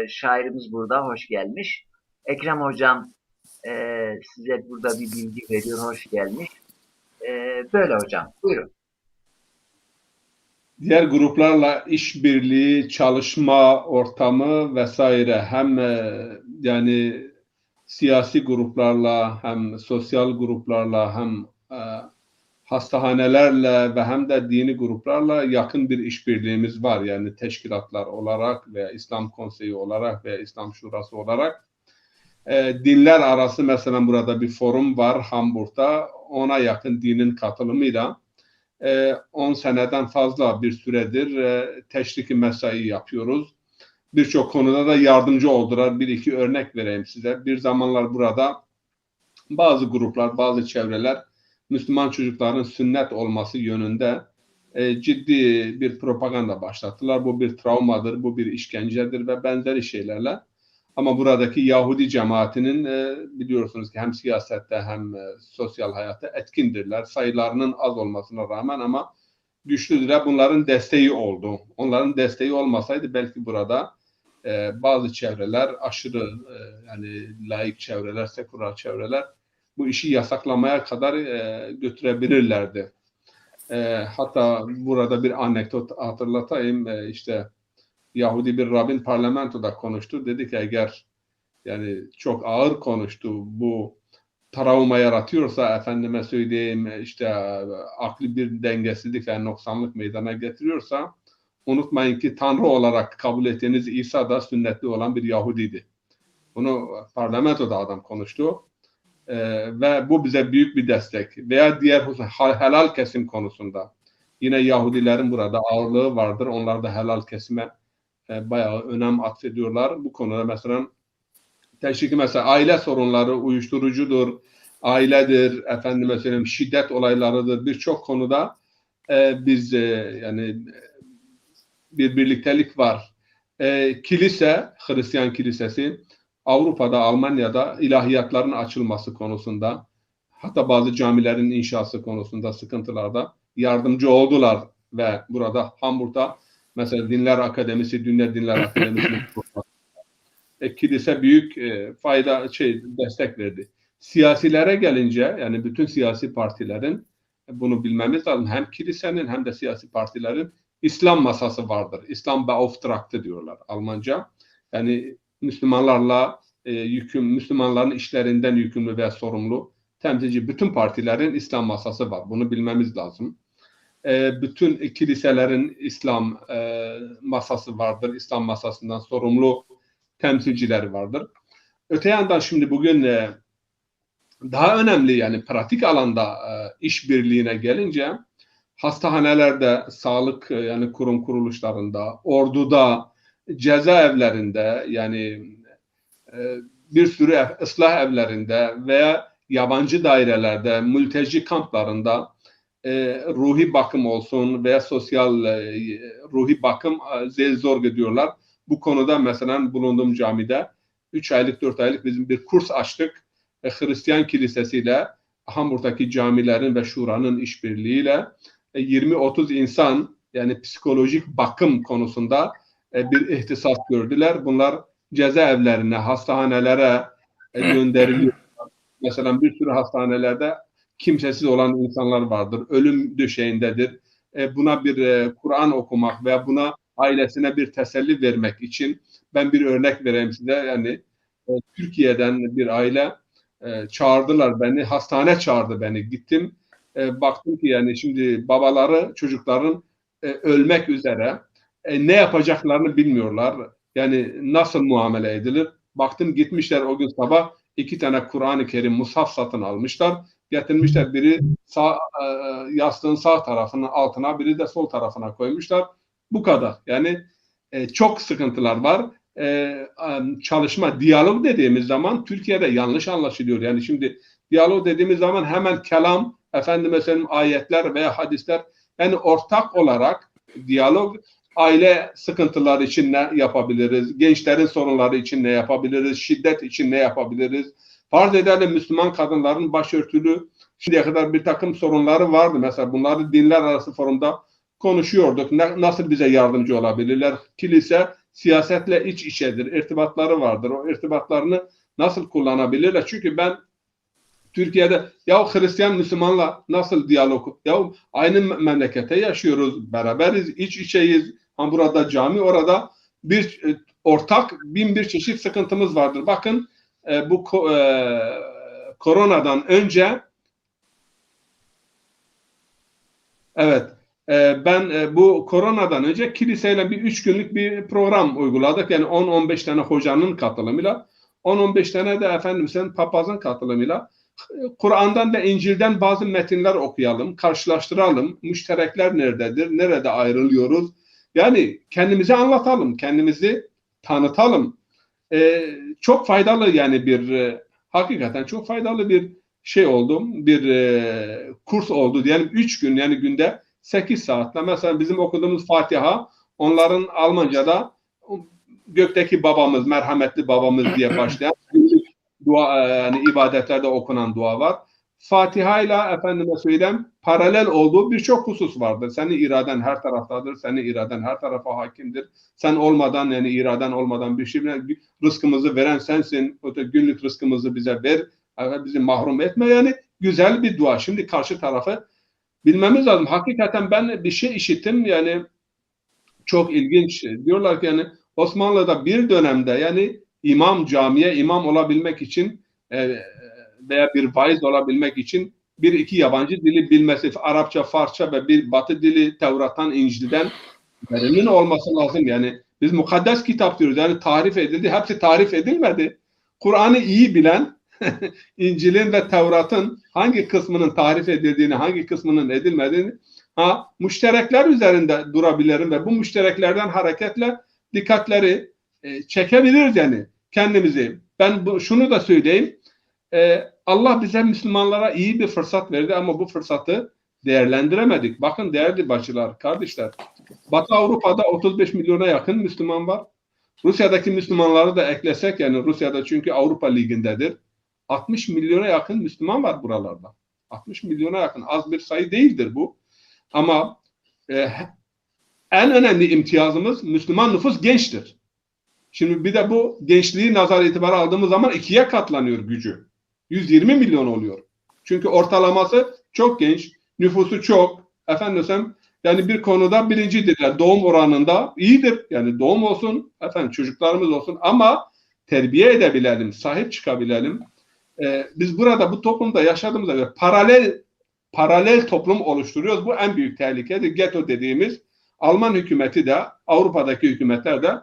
şairimiz burada. Hoş gelmiş. Ekrem hocam size burada bir bilgi veriyor. Hoş gelmiş. Böyle hocam. Buyurun. Diğer gruplarla işbirliği, çalışma ortamı vesaire, hem yani siyasi gruplarla, hem sosyal gruplarla, hem hastahanelerle ve hem de dini gruplarla yakın bir işbirliğimiz var. Yani teşkilatlar olarak veya İslam Konseyi olarak veya İslam Şurası olarak. Dinler arası mesela burada bir forum var Hamburg'da. Ona yakın dinin katılımıyla 10 seneden fazla bir süredir teşriki mesai yapıyoruz. Birçok konuda da yardımcı oldular. Bir iki örnek vereyim size. Bir zamanlar burada bazı gruplar, bazı çevreler Müslüman çocukların sünnet olması yönünde ciddi bir propaganda başlattılar. Bu bir travmadır, bu bir işkencedir ve benzeri şeylerle. Ama buradaki Yahudi cemaatinin biliyorsunuz ki hem siyasette hem sosyal hayatta etkindirler. Sayılarının az olmasına rağmen ama güçlüdürler. Bunların desteği oldu. Onların desteği olmasaydı belki burada bazı çevreler, aşırı yani laik çevreler, seküler çevreler bu işi yasaklamaya kadar götürebilirlerdi. Hatta burada bir anekdot hatırlatayım. İşte Yahudi bir Rabbin parlamentoda konuştu. Dedi ki eğer yani çok ağır konuştu, bu travma yaratıyorsa, efendime söyleyeyim, işte akli bir dengesizlik ve noksanlık meydana getiriyorsa, unutmayın ki Tanrı olarak kabul ettiğiniz İsa da sünnetli olan bir Yahudiydi. Bunu parlamentoda adam konuştu. Ve bu bize büyük bir destek. Veya diğer helal kesim konusunda yine Yahudilerin burada ağırlığı vardır. Onlar da helal kesime bayağı önem atfediyorlar. Bu konuda mesela teşvik, mesela aile sorunları, uyuşturucudur, ailedir, efendime söyleyeyim şiddet olaylarıdır. Birçok konuda biz yani bir birliktelik var. Kilise, Hristiyan kilisesi Avrupa'da, Almanya'da ilahiyatların açılması konusunda, hatta bazı camilerin inşası konusunda sıkıntılarda yardımcı oldular ve burada Hamburg'da mesela Dinler Akademisi, Dünya Dinler Akademisi'nin kilise büyük destek verdi. Siyasilere gelince, yani bütün siyasi partilerin, bunu bilmemiz lazım, hem kilisenin hem de siyasi partilerin İslam masası vardır. İslam Beauftragte diyorlar Almanca. Yani Müslümanlarla Müslümanların işlerinden yükümlü ve sorumlu temsilci bütün partilerin İslam masası var. Bunu bilmemiz lazım. Bütün kiliselerin İslam masası vardır. İslam masasından sorumlu temsilcileri vardır. Öte yandan şimdi bugün daha önemli yani pratik alanda işbirliğine gelince hastanelerde, sağlık yani kurum kuruluşlarında, orduda, cezaevlerinde yani bir sürü ıslah evlerinde veya yabancı dairelerde, mülteci kamplarında ruhi bakım olsun veya sosyal ruhi bakım zor gidiyorlar. Bu konuda mesela bulunduğum camide 3 aylık 4 aylık bizim bir kurs açtık. Hristiyan kilisesiyle Hamburg'daki camilerin ve şuranın işbirliğiyle 20-30 insan yani psikolojik bakım konusunda bir ihtisas gördüler. Bunlar cezaevlerine, hastanelere gönderiliyor. Mesela bir sürü hastanelerde kimsesiz olan insanlar vardır. Ölüm döşeğindedir. Buna bir Kur'an okumak veya buna ailesine bir teselli vermek için ben bir örnek vereyim size. Yani Türkiye'den bir aile çağırdılar beni, hastane çağırdı beni. Gittim, baktım ki yani şimdi babaları çocukların ölmek üzere ne yapacaklarını bilmiyorlar. Yani nasıl muamele edilir? Baktım gitmişler o gün sabah 2 tane Kur'an-ı Kerim mushaf satın almışlar. Getirmişler biri yastığın sağ tarafının altına, biri de sol tarafına koymuşlar. Bu kadar. Yani çok sıkıntılar var. Çalışma, diyalog dediğimiz zaman Türkiye'de yanlış anlaşılıyor. Yani şimdi diyalog dediğimiz zaman hemen kelam, efendime söyleyeyim ayetler veya hadisler, yani ortak olarak diyalog, aile sıkıntıları için ne yapabiliriz? Gençlerin sorunları için ne yapabiliriz? Şiddet için ne yapabiliriz? Farz edelim Müslüman kadınların başörtülü şimdiye kadar bir takım sorunları vardı. Mesela bunları dinler arası forumda konuşuyorduk. Nasıl bize yardımcı olabilirler? Kilise siyasetle iç içedir. İrtibatları vardır. O irtibatlarını nasıl kullanabilirler? Çünkü ben Türkiye'de ya Hristiyan Müslümanla nasıl diyalog? Ya aynı memlekette yaşıyoruz, beraberiz, iç içeyiz. Burada cami, orada bir ortak bin bir çeşit sıkıntımız vardır. Bakın bu koronadan önce evet ben bu koronadan önce kiliseyle bir 3 günlük bir program uyguladık. Yani 10-15 tane hocanın katılımıyla 10-15 tane de efendim papazın katılımıyla Kur'an'dan ve İncil'den bazı metinler okuyalım, karşılaştıralım. Müşterekler nerededir, nerede ayrılıyoruz? Yani kendimizi anlatalım, kendimizi tanıtalım. Çok faydalı yani hakikaten çok faydalı bir şey oldu, bir kurs oldu. Yani 3 gün yani günde 8 saatte mesela bizim okuduğumuz Fatiha, onların Almanca'da gökteki babamız, merhametli babamız diye başlayan dua, yani ibadetlerde okunan dua var. Fatiha ile efendime söyleyeyim paralel olduğu birçok husus vardır. Senin iraden her taraftadır. Senin iraden her tarafa hakimdir. Sen olmadan yani iraden olmadan bir şey rızkımızı veren sensin. Günlük rızkımızı bize ver. Bizi mahrum etme. Yani güzel bir dua. Şimdi karşı tarafı bilmemiz lazım. Hakikaten ben bir şey işittim yani çok ilginç. Diyorlar ki yani Osmanlı'da bir dönemde yani camiye imam olabilmek için veya bir vaiz olabilmek için bir iki yabancı dili bilmesi, Arapça, Farsça ve bir Batı dili Tevrat'tan, İncil'den belirli olması lazım. Yani biz mukaddes kitap diyoruz. Yani tarif edildi. Hepsi tarif edilmedi. Kur'an'ı iyi bilen İncil'in ve Tevrat'ın hangi kısmının tarif edildiğini, hangi kısmının edilmediğini müşterekler üzerinde durabilirim ve bu müştereklerden hareketle dikkatleri çekebiliriz yani kendimizi. Ben şunu da söyleyeyim. Allah bize Müslümanlara iyi bir fırsat verdi ama bu fırsatı değerlendiremedik. Bakın değerli bacılar, kardeşler. Batı Avrupa'da 35 milyona yakın Müslüman var. Rusya'daki Müslümanları da eklesek yani Rusya'da çünkü Avrupa Ligi'ndedir. 60 milyona yakın Müslüman var buralarda. 60 milyona yakın. Az bir sayı değildir bu. Ama en önemli imtiyazımız Müslüman nüfus gençtir. Şimdi bir de bu gençliği nazar itibarı aldığımız zaman 2'ye katlanıyor gücü. 120 milyon oluyor. Çünkü ortalaması çok genç, nüfusu çok. Efendim yani bir konuda birincidirler. Doğum oranında iyidir. Yani doğum olsun, çocuklarımız olsun ama terbiye edebilelim, sahip çıkabilelim. Biz burada bu toplumda yaşadığımızda göre paralel toplum oluşturuyoruz. Bu en büyük tehlikedir. Getto dediğimiz Alman hükümeti de Avrupa'daki hükümetler de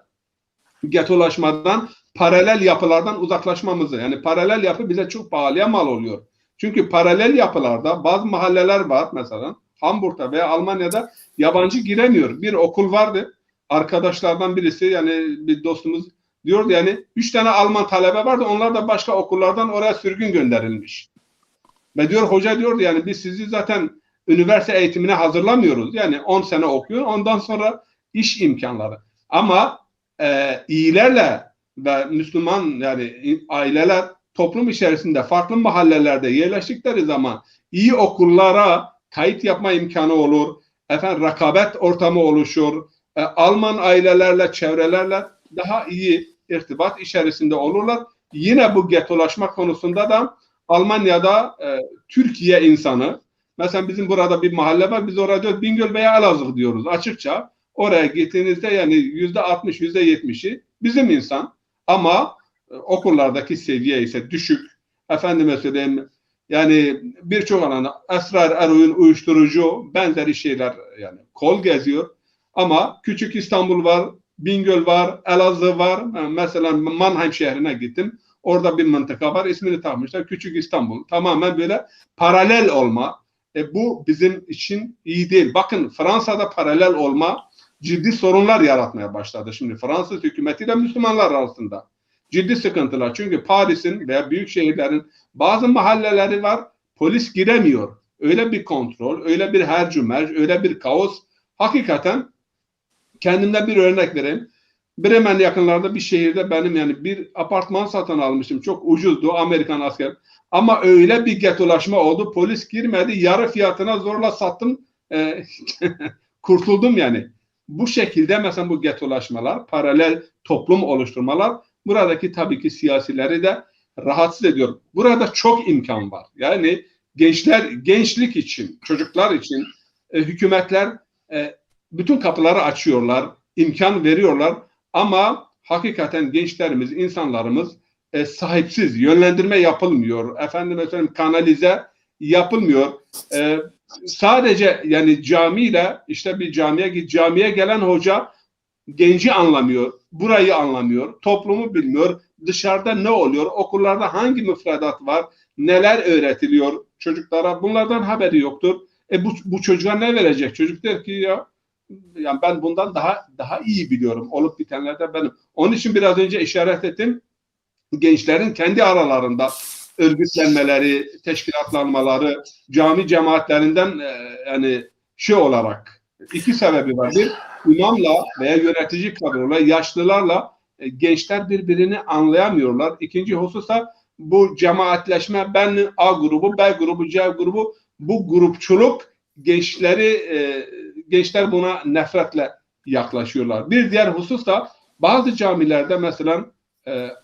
getolaşmadan paralel yapılardan uzaklaşmamızı, yani paralel yapı bize çok pahalıya mal oluyor. Çünkü paralel yapılarda bazı mahalleler var, mesela Hamburg'da veya Almanya'da yabancı giremiyor. Bir okul vardı. Arkadaşlardan birisi, yani bir dostumuz diyordu, yani 3 tane Alman talebe vardı. Onlar da başka okullardan oraya sürgün gönderilmiş. Ve diyor hoca diyordu, yani biz sizi zaten üniversite eğitimine hazırlamıyoruz. Yani 10 sene okuyor. Ondan sonra iş imkanları. Ama iyilerle ve Müslüman yani aileler toplum içerisinde farklı mahallelerde yerleştikleri zaman iyi okullara kayıt yapma imkanı olur. Efendim rekabet ortamı oluşur. Alman ailelerle, çevrelerle daha iyi irtibat içerisinde olurlar. Yine bu getolaşma konusunda da Almanya'da Türkiye insanı, mesela bizim burada bir mahalle var, biz orada diyoruz Bingöl veya Elazığ diyoruz açıkça. Oraya gittiğinizde yani %60, %70'i bizim insan ama okullardaki seviye ise düşük. Efendime söyleyeyim, yani birçok alanda esrar, eroin, uyuşturucu benzeri şeyler yani kol geziyor. Ama küçük İstanbul var, Bingöl var, Elazığ var. Mesela Mannheim şehrine gittim. Orada bir mıntıka var, ismini takmışlar Küçük İstanbul. Tamamen böyle paralel olma. Bu bizim için iyi değil. Bakın Fransa'da paralel olma ciddi sorunlar yaratmaya başladı. Şimdi Fransız hükümetiyle Müslümanlar arasında ciddi sıkıntılar. Çünkü Paris'in veya büyük şehirlerin bazı mahalleleri var, polis giremiyor. Öyle bir kontrol, öyle bir hercümerc, öyle bir kaos. Hakikaten kendimden bir örnek vereyim. Bremen yakınlarda bir şehirde benim yani bir apartman satın almışım. Çok ucuzdu, Amerikan asker. Ama öyle bir getolaşma oldu. Polis girmedi. Yarı fiyatına zorla sattım. Kurtuldum yani. Bu şekilde mesela bu getolaşmalar, paralel toplum oluşturmalar buradaki tabii ki siyasileri de rahatsız ediyor. Burada çok imkan var. Yani gençlik için, çocuklar için hükümetler bütün kapıları açıyorlar, imkan veriyorlar ama hakikaten gençlerimiz, insanlarımız sahipsiz, yönlendirme yapılmıyor. Efendim mesela kanalize yapılmıyor. Sadece yani camiyle işte bir camiye gelen hoca genci anlamıyor, burayı anlamıyor, toplumu bilmiyor, dışarıda ne oluyor, okullarda hangi müfredat var, neler öğretiliyor çocuklara, bunlardan haberi yoktur. Bu çocuğa ne verecek? Çocuk der ki ya yani ben bundan daha iyi biliyorum. Olup bitenlerde benim. Onun için biraz önce işaret ettim. Gençlerin kendi aralarında örgütlenmeleri, teşkilatlanmaları, cami cemaatlerinden yani olarak iki sebebi var. Bir, imamla veya yönetici kadroyla, yaşlılarla gençler birbirini anlayamıyorlar. İkinci hususa bu cemaatleşme, ben A grubu, B grubu, C grubu, bu grupçuluk gençler buna nefretle yaklaşıyorlar. Bir diğer husus da bazı camilerde mesela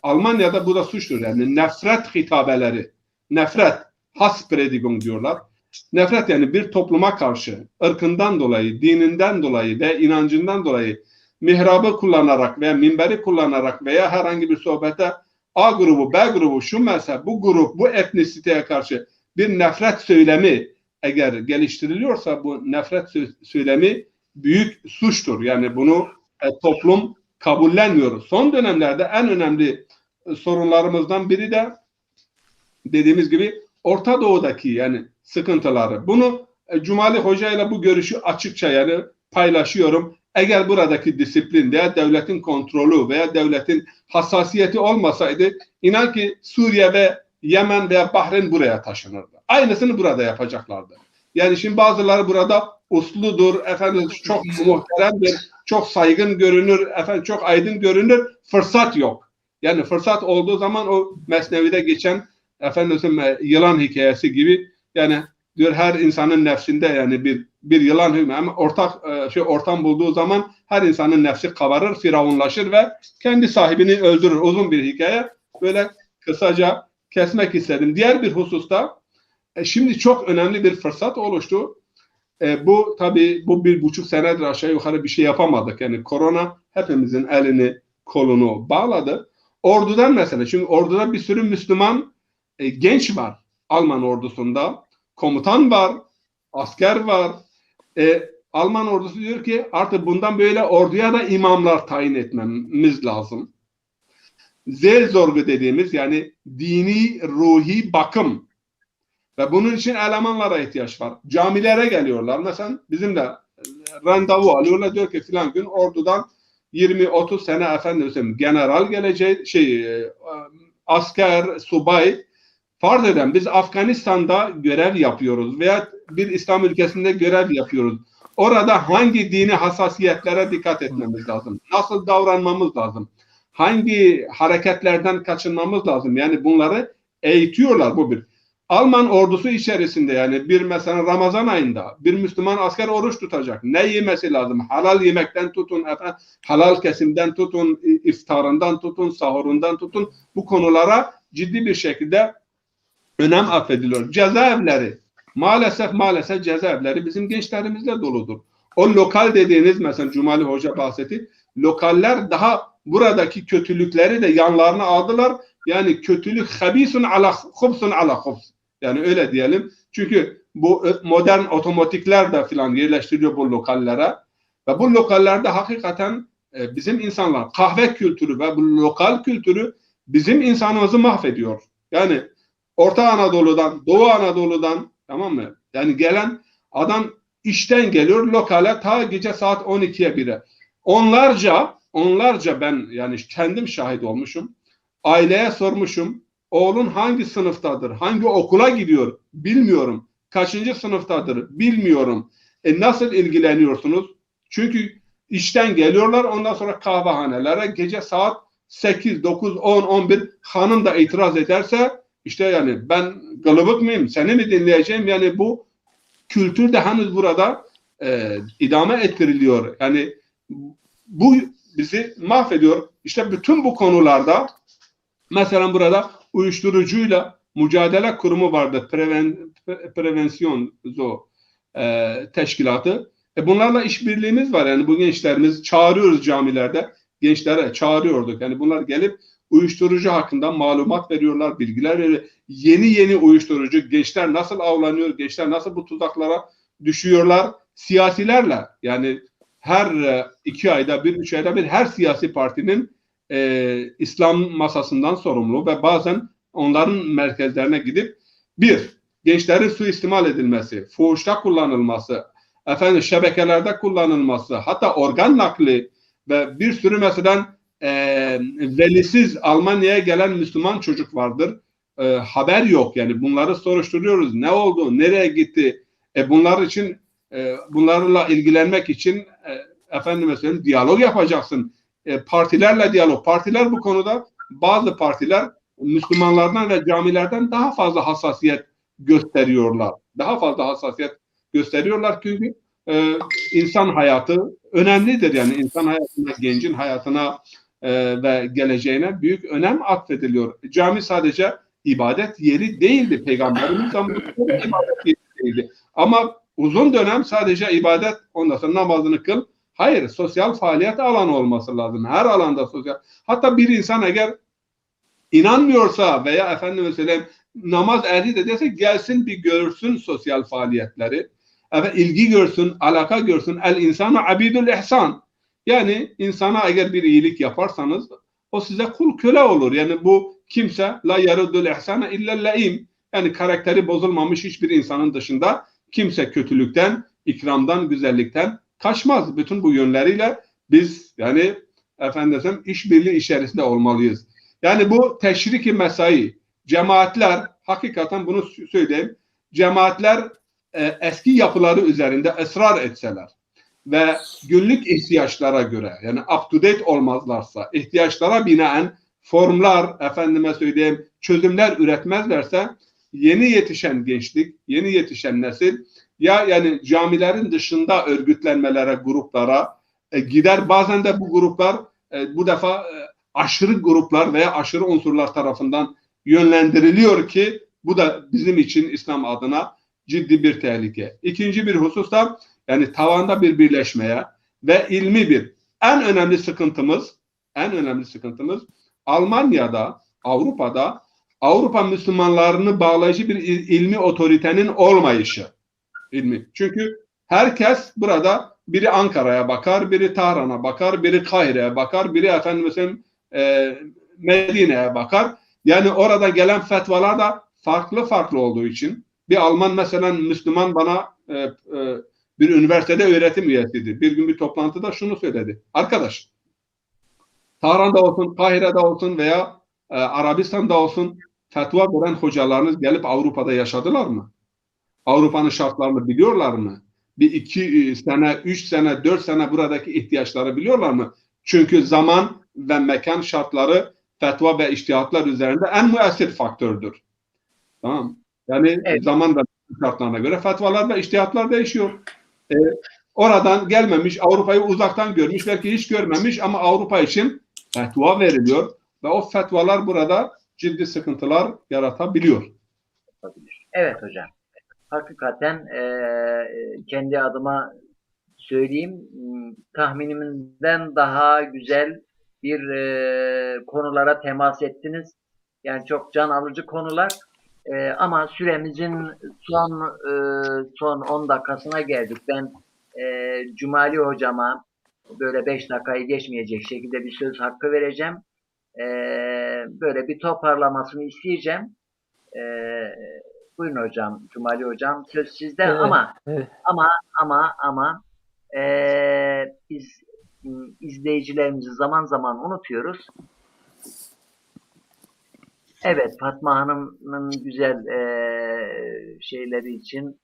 Almanya'da bu da suçtur. Yani nefret hitabeleri, nefret, Hasspredigung diyorlar. Nefret yani bir topluma karşı ırkından dolayı, dininden dolayı ve inancından dolayı mihrabı kullanarak veya minberi kullanarak veya herhangi bir sohbete A grubu, B grubu, şu mezhep, bu grup, bu etnisiteye karşı bir nefret söylemi eğer geliştiriliyorsa bu nefret söylemi büyük suçtur. Yani bunu toplum kabullenmiyor. Son dönemlerde en önemli sorunlarımızdan biri de dediğimiz gibi Orta Doğu'daki yani sıkıntıları. Bunu Cumali Hoca ile bu görüşü açıkça yani paylaşıyorum. Eğer buradaki disiplin veya devletin kontrolü veya devletin hassasiyeti olmasaydı inan ki Suriye ve Yemen veya Bahreyn buraya taşınırdı. Aynısını burada yapacaklardı. Yani şimdi bazıları burada usludur, efendim çok muhteremdir, çok saygın görünür, efendim çok aydın görünür, fırsat yok. Yani fırsat olduğu zaman o Mesnevi'de geçen efendim yılan hikayesi gibi yani diyor her insanın nefsinde yani bir yılan hükmü ama ortam bulduğu zaman her insanın nefsi kabarır, firavunlaşır ve kendi sahibini öldürür. Uzun bir hikaye. Böyle kısaca kesmek istedim. Diğer bir hususta şimdi çok önemli bir fırsat oluştu. Bu tabii bu 1,5 senedir aşağı yukarı bir şey yapamadık. Yani korona hepimizin elini kolunu bağladı. Ordudan mesela çünkü orduda bir sürü Müslüman genç var. Alman ordusunda komutan var, asker var. Alman ordusu diyor ki artık bundan böyle orduya da imamlar tayin etmemiz lazım. Seelsorge dediğimiz yani dini ruhi bakım ve bunun için elemanlara ihtiyaç var. Camilere geliyorlar. Mesela bizim de randevu alıyorlar, diyor ki filan gün ordudan 20-30 sene efendim general gelecek, asker, subay. Farz eden biz Afganistan'da görev yapıyoruz veya bir İslam ülkesinde görev yapıyoruz. Orada hangi dini hassasiyetlere dikkat etmemiz lazım? Nasıl davranmamız lazım? Hangi hareketlerden kaçınmamız lazım? Yani bunları eğitiyorlar, bu bir. Alman ordusu içerisinde yani bir mesela Ramazan ayında bir Müslüman asker oruç tutacak. Ne yemesi lazım? Halal yemekten tutun, halal kesimden tutun, iftarından tutun, sahurundan tutun. Bu konulara ciddi bir şekilde önem atfediliyor. Cezaevleri, maalesef cezaevleri bizim gençlerimizle doludur. O lokal dediğiniz mesela Cumali Hoca bahsetti. Lokaller daha buradaki kötülükleri de yanlarına aldılar. Yani kötülük habisun ala hubsun ala hubs. Yani öyle diyelim. Çünkü bu modern otomatikler de filan yerleştiriliyor bu lokallere. Ve bu lokallerde hakikaten bizim insanlar kahve kültürü ve bu lokal kültürü bizim insanımızı mahvediyor. Yani Orta Anadolu'dan, Doğu Anadolu'dan, tamam mı? Yani gelen adam işten geliyor lokale ta gece saat 12'ye 1'e. Onlarca ben yani kendim şahit olmuşum. Aileye sormuşum. Oğlun hangi sınıftadır? Hangi okula gidiyor? Bilmiyorum. Kaçıncı sınıftadır? Bilmiyorum. Nasıl ilgileniyorsunuz? Çünkü işten geliyorlar, ondan sonra kahvehanelere gece saat 8, 9, 10, 11 hanım da itiraz ederse işte yani ben kılıbık mıyım? Seni mi dinleyeceğim? Yani bu kültür de henüz burada idame ettiriliyor. Yani bu bizi mahvediyor. İşte bütün bu konularda mesela burada uyuşturucuyla mücadele kurumu vardı. Prevensyon teşkilatı. Bunlarla işbirliğimiz var. Yani bu gençlerimiz çağırıyoruz camilerde. Gençlere çağırıyorduk. Yani bunlar gelip uyuşturucu hakkında malumat veriyorlar, bilgiler veriyor. Yeni uyuşturucu, gençler nasıl avlanıyor, gençler nasıl bu tuzaklara düşüyorlar. Siyasilerle yani her 2 ayda bir, 3 ayda bir her siyasi partinin İslam masasından sorumlu ve bazen onların merkezlerine gidip gençlerin suistimal edilmesi, fuhuşta kullanılması, şebekelerde kullanılması, hatta organ nakli ve bir sürü mesela velisiz Almanya'ya gelen Müslüman çocuk vardır. Haber yok. Yani bunları soruşturuyoruz. Ne oldu? Nereye gitti? Bunlar için bunlarla ilgilenmek için diyalog yapacaksın. Partilerle diyalog. Partiler bu konuda bazı partiler Müslümanlardan ve camilerden daha fazla hassasiyet gösteriyorlar. Daha fazla hassasiyet gösteriyorlar çünkü insan hayatı önemlidir. Yani insan hayatına, gencin hayatına ve geleceğine büyük önem atfediliyor. Cami sadece ibadet yeri değildi. Peygamberimiz zamanında ibadet yeri değildi. Ama uzun dönem sadece ibadet, ondan sonra namazını kıl. Hayır, sosyal faaliyet alanı olması lazım. Her alanda sosyal. Hatta bir insan eğer inanmıyorsa veya namaz ehli de dese gelsin bir görsün sosyal faaliyetleri. İlgi görsün, alaka görsün. El insanu abidul ihsan. Yani insana eğer bir iyilik yaparsanız o size kul köle olur. Yani bu kimse la yarudul ihsana illa laim. Yani karakteri bozulmamış hiçbir insanın dışında kimse kötülükten, ikramdan, güzellikten kaçmaz. Bütün bu yönleriyle biz yani işbirliği içerisinde olmalıyız. Yani bu teşrik-i mesai, cemaatler, hakikaten bunu söyleyeyim, cemaatler eski yapıları üzerinde ısrar etseler ve günlük ihtiyaçlara göre yani up to date olmazlarsa, ihtiyaçlara binaen formlar, çözümler üretmezlerse yeni yetişen gençlik, yeni yetişen nesil yani camilerin dışında örgütlenmelere, gruplara gider. Bazen de bu gruplar bu defa aşırı gruplar veya aşırı unsurlar tarafından yönlendiriliyor ki bu da bizim için İslam adına ciddi bir tehlike. İkinci bir husus da yani tavanda bir birleşmeye ve ilmi bir en önemli sıkıntımız Almanya'da, Avrupa'da Avrupa Müslümanlarını bağlayıcı bir ilmi otoritenin olmayışı. Çünkü herkes burada biri Ankara'ya bakar, biri Tahran'a bakar, biri Kahire'ye bakar, biri Medine'ye bakar. Yani orada gelen fetvalar da farklı olduğu için bir Alman mesela Müslüman bana bir üniversitede öğretim üyesiydi. Bir gün bir toplantıda şunu söyledi. Arkadaş, Tahran'da olsun, Kahire'de olsun veya Arabistan'da olsun fetva veren hocalarınız gelip Avrupa'da yaşadılar mı? Avrupa'nın şartlarını biliyorlar mı? Bir 2 sene, 3 sene, 4 sene buradaki ihtiyaçları biliyorlar mı? Çünkü zaman ve mekan şartları fetva ve içtihatlar üzerinde en müessir faktördür. Tamam. Yani Evet. zaman ve şartlarına göre fetvalar ve içtihatlar değişiyor. Oradan gelmemiş, Avrupa'yı uzaktan görmüş, belki hiç görmemiş ama Avrupa için fetva veriliyor ve o fetvalar burada ciddi sıkıntılar yaratabiliyor. Evet hocam. Hakikaten kendi adıma söyleyeyim, tahminimden daha güzel bir konulara temas ettiniz. Yani çok can alıcı konular. Ama süremizin son 10 dakikasına geldik. Ben Cumali hocama böyle 5 dakikayı geçmeyecek şekilde bir söz hakkı vereceğim. Böyle bir toparlamasını isteyeceğim. Buyurun hocam, Cumali hocam, söz sizde ama Evet. biz izleyicilerimizi zaman zaman unutuyoruz. Evet, Fatma Hanım'ın güzel şeyleri için,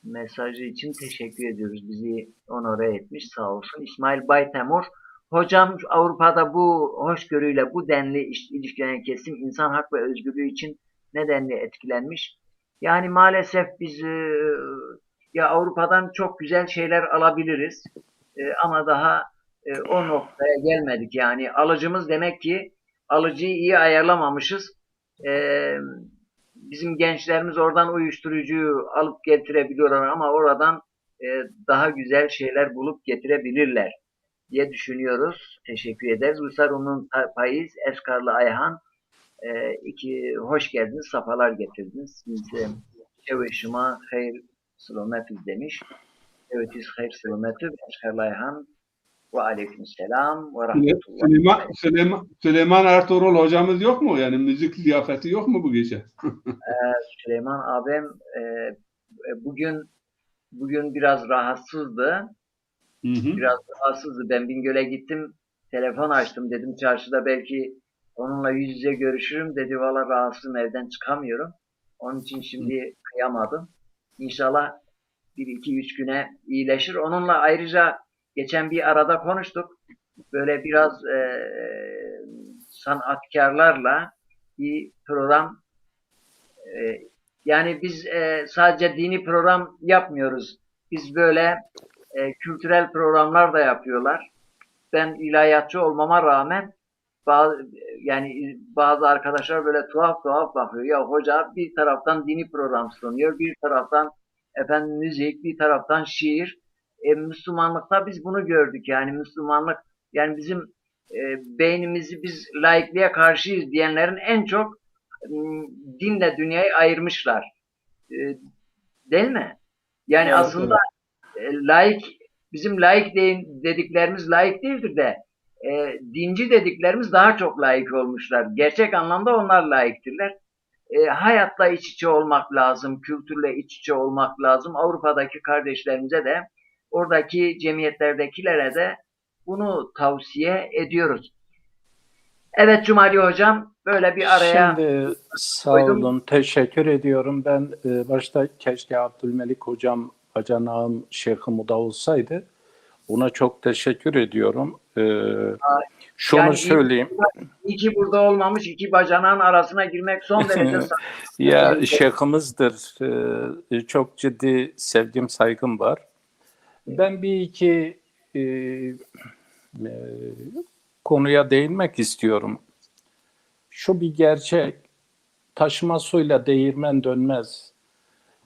mesajı için teşekkür ediyoruz. Bizi onore etmiş, sağ olsun. İsmail Baytemur, hocam Avrupa'da bu hoşgörüyle bu denli ilişkilenen kesim insan hak ve özgürlüğü için nedenli etkilenmiş. Yani maalesef biz ya Avrupa'dan çok güzel şeyler alabiliriz ama daha o noktaya gelmedik. Yani alıcımız demek ki alıcıyı iyi ayarlamamışız. E, Bizim gençlerimiz oradan uyuşturucuyu alıp getirebiliyorlar ama oradan daha güzel şeyler bulup getirebilirler diye düşünüyoruz. Teşekkür ederiz. Uluslararası Payiz, Eskarlı Ayhan, hoş geldiniz, safalar getirdiniz. Biz Şevşima hayır sılometü demiş. Evet, hayır sılometü, Eskarlı Ayhan ve aleykümselam ve rahmetullah. Süleyman Ertuğrul hocamız yok mu? Yani müzik ziyafeti yok mu bu gece? Süleyman abim bugün biraz rahatsızdı. Biraz rahatsızdı. Ben Bingöl'e gittim. Telefon açtım. Dedim çarşıda belki onunla yüz yüze görüşürüm. Dedi valla rahatsızım, evden çıkamıyorum. Onun için şimdi kıyamadım. İnşallah 1-2-3 güne iyileşir. Onunla ayrıca geçen bir arada konuştuk. Böyle biraz sanatkarlarla bir program, yani biz sadece dini program yapmıyoruz. Biz böyle kültürel programlar da yapıyorlar. Ben ilahiyatçı olmama rağmen bazı arkadaşlar böyle tuhaf bakıyor. Ya hoca bir taraftan dini program sunuyor, bir taraftan efendim müzik, bir taraftan şiir. Müslümanlıkta biz bunu gördük. Yani Müslümanlık, yani bizim beynimizi biz laikliğe karşıyız diyenlerin en çok dinle dünyayı ayırmışlar. E, Değil mi? Yani Evet, aslında laik, bizim laik dediklerimiz laik değildir de dinci dediklerimiz daha çok laik olmuşlar. Gerçek anlamda onlar laiktirler. Hayatla iç içe olmak lazım, kültürle iç içe olmak lazım. Avrupa'daki kardeşlerimize de, oradaki cemiyetlerdekilere de bunu tavsiye ediyoruz. Evet Cumali hocam, böyle bir araya Şimdi sağ koydum. olun, teşekkür ediyorum. Ben başta keşke Abdülmelik hocam, bacanağım, Şeyh-i olsaydı. Ona çok teşekkür ediyorum. Şunu Yani söyleyeyim. iki burada olmamış, iki bacanağın arasına girmek son derece Ya şeyhimizdir. Çok ciddi sevgim, saygım var. Ben bir iki konuya değinmek istiyorum. Şu bir gerçek, taşıma suyla değirmen dönmez.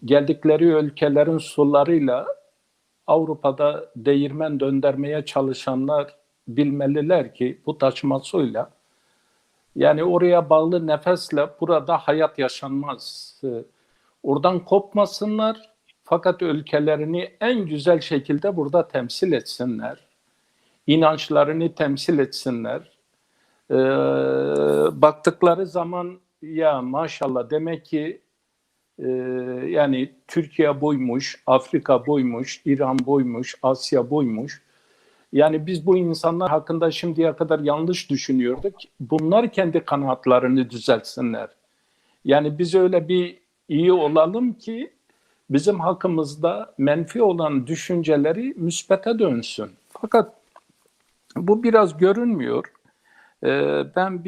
Geldikleri ülkelerin sularıyla Avrupa'da değirmen döndürmeye çalışanlar bilmeliler ki bu taşıma suyla, yani oraya bağlı nefesle burada hayat yaşanmaz. Oradan kopmasınlar fakat ülkelerini en güzel şekilde burada temsil etsinler. İnançlarını temsil etsinler. baktıkları zaman ya maşallah demek ki yani Türkiye buymuş, Afrika buymuş, İran buymuş, Asya buymuş. Yani biz bu insanlar hakkında şimdiye kadar yanlış düşünüyorduk. Bunlar kendi kanaatlerini düzeltsinler. Yani biz öyle bir iyi olalım ki bizim hakkımızda menfi olan düşünceleri müsbete dönsün. Fakat bu biraz görünmüyor. Ben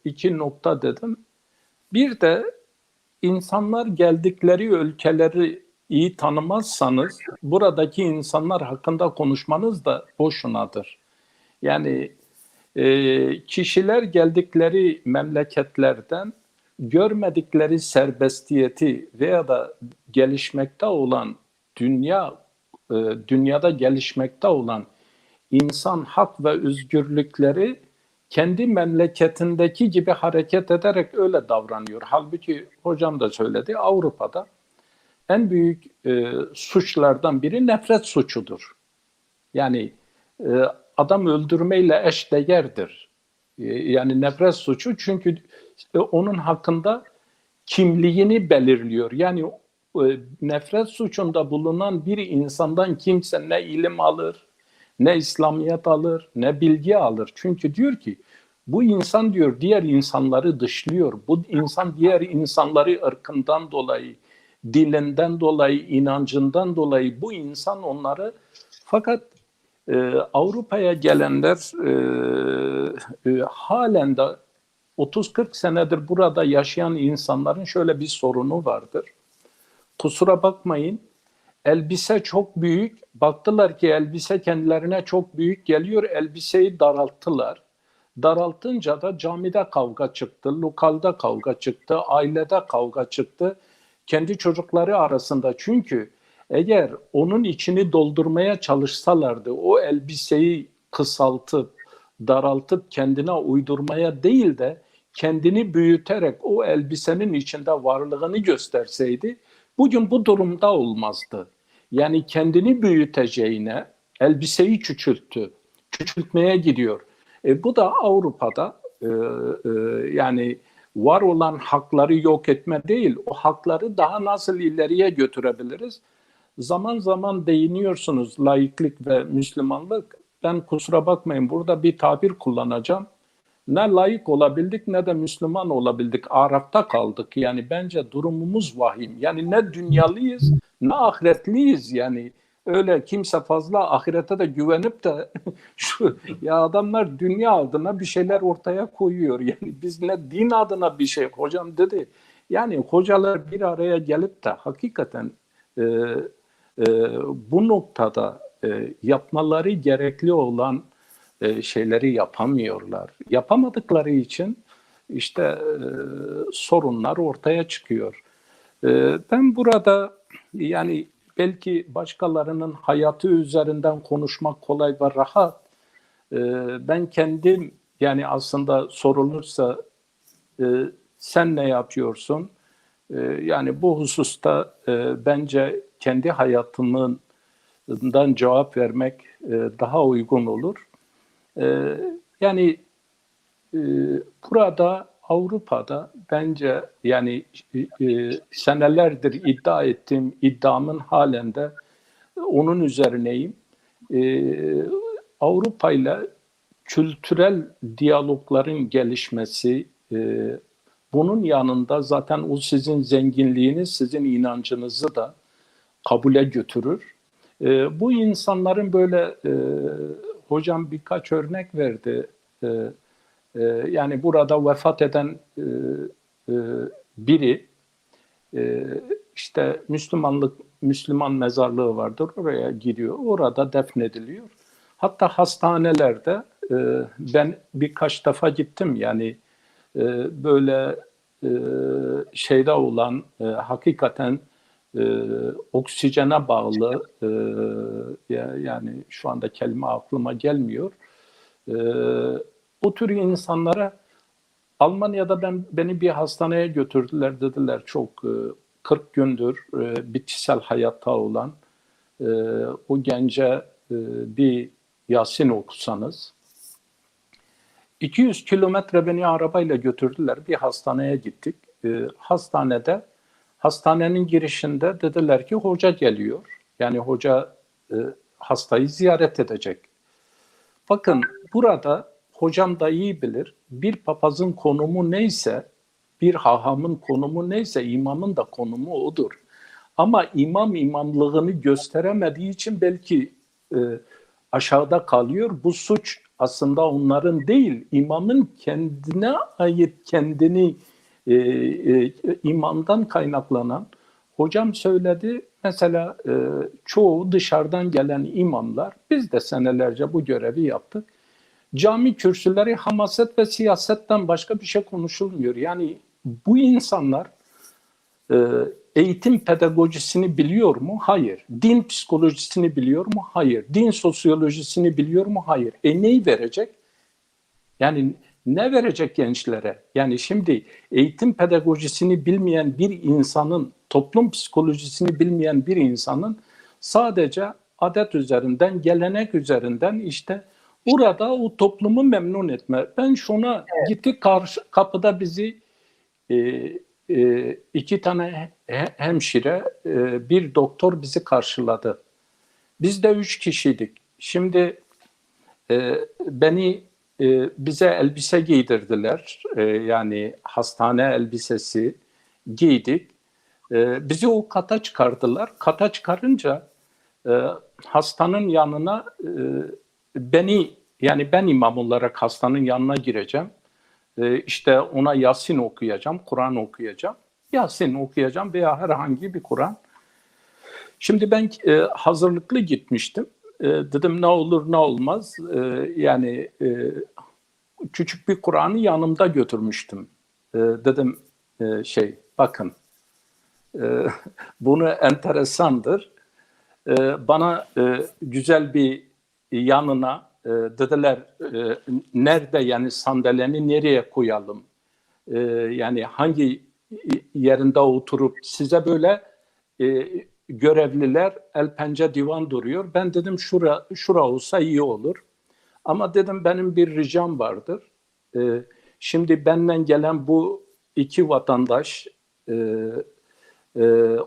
iki nokta dedim. Bir de insanlar geldikleri ülkeleri iyi tanımazsanız buradaki insanlar hakkında konuşmanız da boşunadır. Yani kişiler geldikleri memleketlerden görmedikleri serbestiyeti veya da gelişmekte olan dünyada gelişmekte olan insan hak ve özgürlükleri kendi memleketindeki gibi hareket ederek öyle davranıyor. Halbuki hocam da söyledi, Avrupa'da en büyük suçlardan biri nefret suçudur. Yani adam öldürmeyle eşdeğerdir. Yani nefret suçu çünkü onun hakkında kimliğini belirliyor. Yani nefret suçunda bulunan bir insandan kimse ne ilim alır, ne İslamiyet alır, ne bilgi alır. Çünkü diyor ki bu insan diyor diğer insanları dışlıyor. Bu insan diğer insanları ırkından dolayı, dilinden dolayı, inancından dolayı bu insan onları fakat Avrupa'ya gelenler halen de 30-40 senedir burada yaşayan insanların şöyle bir sorunu vardır. Kusura bakmayın, elbise çok büyük. Baktılar ki elbise kendilerine çok büyük geliyor. Elbiseyi daralttılar. Daraltınca da camide kavga çıktı, lokalde kavga çıktı, ailede kavga çıktı. Kendi çocukları arasında. Çünkü eğer onun içini doldurmaya çalışsalardı, o elbiseyi kısaltıp, daraltıp kendine uydurmaya değil de kendini büyüterek o elbisenin içinde varlığını gösterseydi, bugün bu durumda olmazdı. Yani kendini büyüteceğine elbiseyi küçülttü. Küçültmeye gidiyor. Bu da Avrupa'da yani var olan hakları yok etme değil, o hakları daha nasıl ileriye götürebiliriz? Zaman zaman değiniyorsunuz laiklik ve Müslümanlık. Ben kusura bakmayın burada bir tabir kullanacağım. Ne laik olabildik ne de Müslüman olabildik. Arafta kaldık. Yani bence durumumuz vahim. Yani ne dünyalıyız ne ahiretliyiz. Yani öyle kimse fazla ahirete de güvenip de şu ya adamlar dünya adına bir şeyler ortaya koyuyor. Yani biz ne din adına bir şey. Hocam dedi. Yani hocalar bir araya gelip de hakikaten e, bu noktada yapmaları gerekli olan şeyleri yapamıyorlar. Yapamadıkları için işte sorunlar ortaya çıkıyor. Ben burada yani belki başkalarının hayatı üzerinden konuşmak kolay ve rahat. Ben kendim yani aslında sorulursa sen ne yapıyorsun? Yani bu hususta bence kendi hayatımdan cevap vermek daha uygun olur. Yani burada Avrupa'da bence yani senelerdir iddia ettiğim iddiamın halen de onun üzerineyim. Avrupa ile kültürel diyalogların gelişmesi, bunun yanında zaten o sizin zenginliğiniz, sizin inancınızı da kabule götürür. Bu insanların böyle hocam birkaç örnek verdi. Yani burada vefat eden biri işte Müslüman mezarlığı vardır. Oraya gidiyor. Orada defnediliyor. Hatta hastanelerde ben birkaç defa gittim. Yani böyle şeyde olan hakikaten oksijene bağlı yani şu anda kelime aklıma gelmiyor. O tür insanlara Almanya'da beni bir hastaneye götürdüler dediler çok 40 gündür bitkisel hayatta olan o gence bir Yasin okusanız 200 kilometre beni arabayla götürdüler. Bir hastaneye gittik. Hastanenin girişinde dediler ki hoca geliyor. Yani hoca hastayı ziyaret edecek. Bakın burada hocam da iyi bilir. Bir papazın konumu neyse, bir hahamın konumu neyse imamın da konumu odur. Ama imam imamlığını gösteremediği için belki aşağıda kalıyor. Bu suç aslında onların değil, imamın kendine ait kendini imamdan kaynaklanan. Hocam söyledi mesela çoğu dışarıdan gelen imamlar, biz de senelerce bu görevi yaptık. Cami kürsüleri hamaset ve siyasetten başka bir şey konuşulmuyor. Yani bu insanlar eğitim pedagojisini biliyor mu? Hayır. Din psikolojisini biliyor mu? Hayır. Din sosyolojisini biliyor mu? Hayır. Neyi verecek? Yani ne verecek gençlere? Yani şimdi eğitim pedagojisini bilmeyen bir insanın, toplum psikolojisini bilmeyen bir insanın sadece adet üzerinden, gelenek üzerinden işte burada o toplumu memnun etme. Ben şuna gittik kapıda bizi iki tane hemşire, bir doktor bizi karşıladı. Biz de 3 kişiydik. Şimdi beni bize elbise giydirdiler. Yani hastane elbisesi giydik. Bizi o kata çıkardılar. Kata çıkarınca hastanın yanına yani ben imam olarak hastanın yanına gireceğim. İşte ona Yasin okuyacağım, Kur'an okuyacağım. Yasin okuyacağım veya herhangi bir Kur'an. Şimdi ben hazırlıklı gitmiştim. Dedim ne olur ne olmaz. Yani küçük bir Kur'an'ı yanımda götürmüştüm. Dedim bakın bunu enteresandır. Bana güzel bir yanına dediler nerede yani sandalyeni nereye koyalım? Yani hangi yerinde oturup size böyle görevliler el pençe divan duruyor. Ben dedim şura olsa iyi olur. Ama dedim benim bir ricam vardır. Şimdi benden gelen bu 2 vatandaş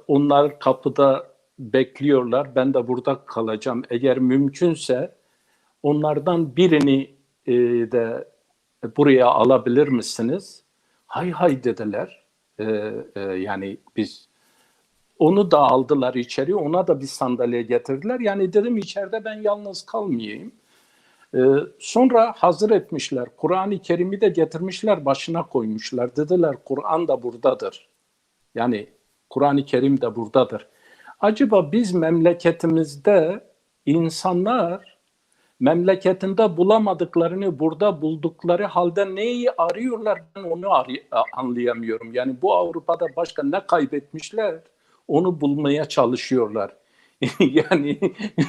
onlar kapıda bekliyorlar. Ben de burada kalacağım. Eğer mümkünse onlardan birini de buraya alabilir misiniz? Hay dediler. Yani biz onu da aldılar içeri. Ona da bir sandalye getirdiler. Yani dedim içeride ben yalnız kalmayayım. Sonra hazır etmişler. Kur'an-ı Kerim'i de getirmişler, başına koymuşlar. Dediler Kur'an da buradadır. Yani Kur'an-ı Kerim de buradadır. Acaba biz memleketimizde insanlar memleketinde bulamadıklarını burada buldukları halde neyi arıyorlar, ben onu anlayamıyorum. Yani bu Avrupa'da başka ne kaybetmişler onu bulmaya çalışıyorlar. Yani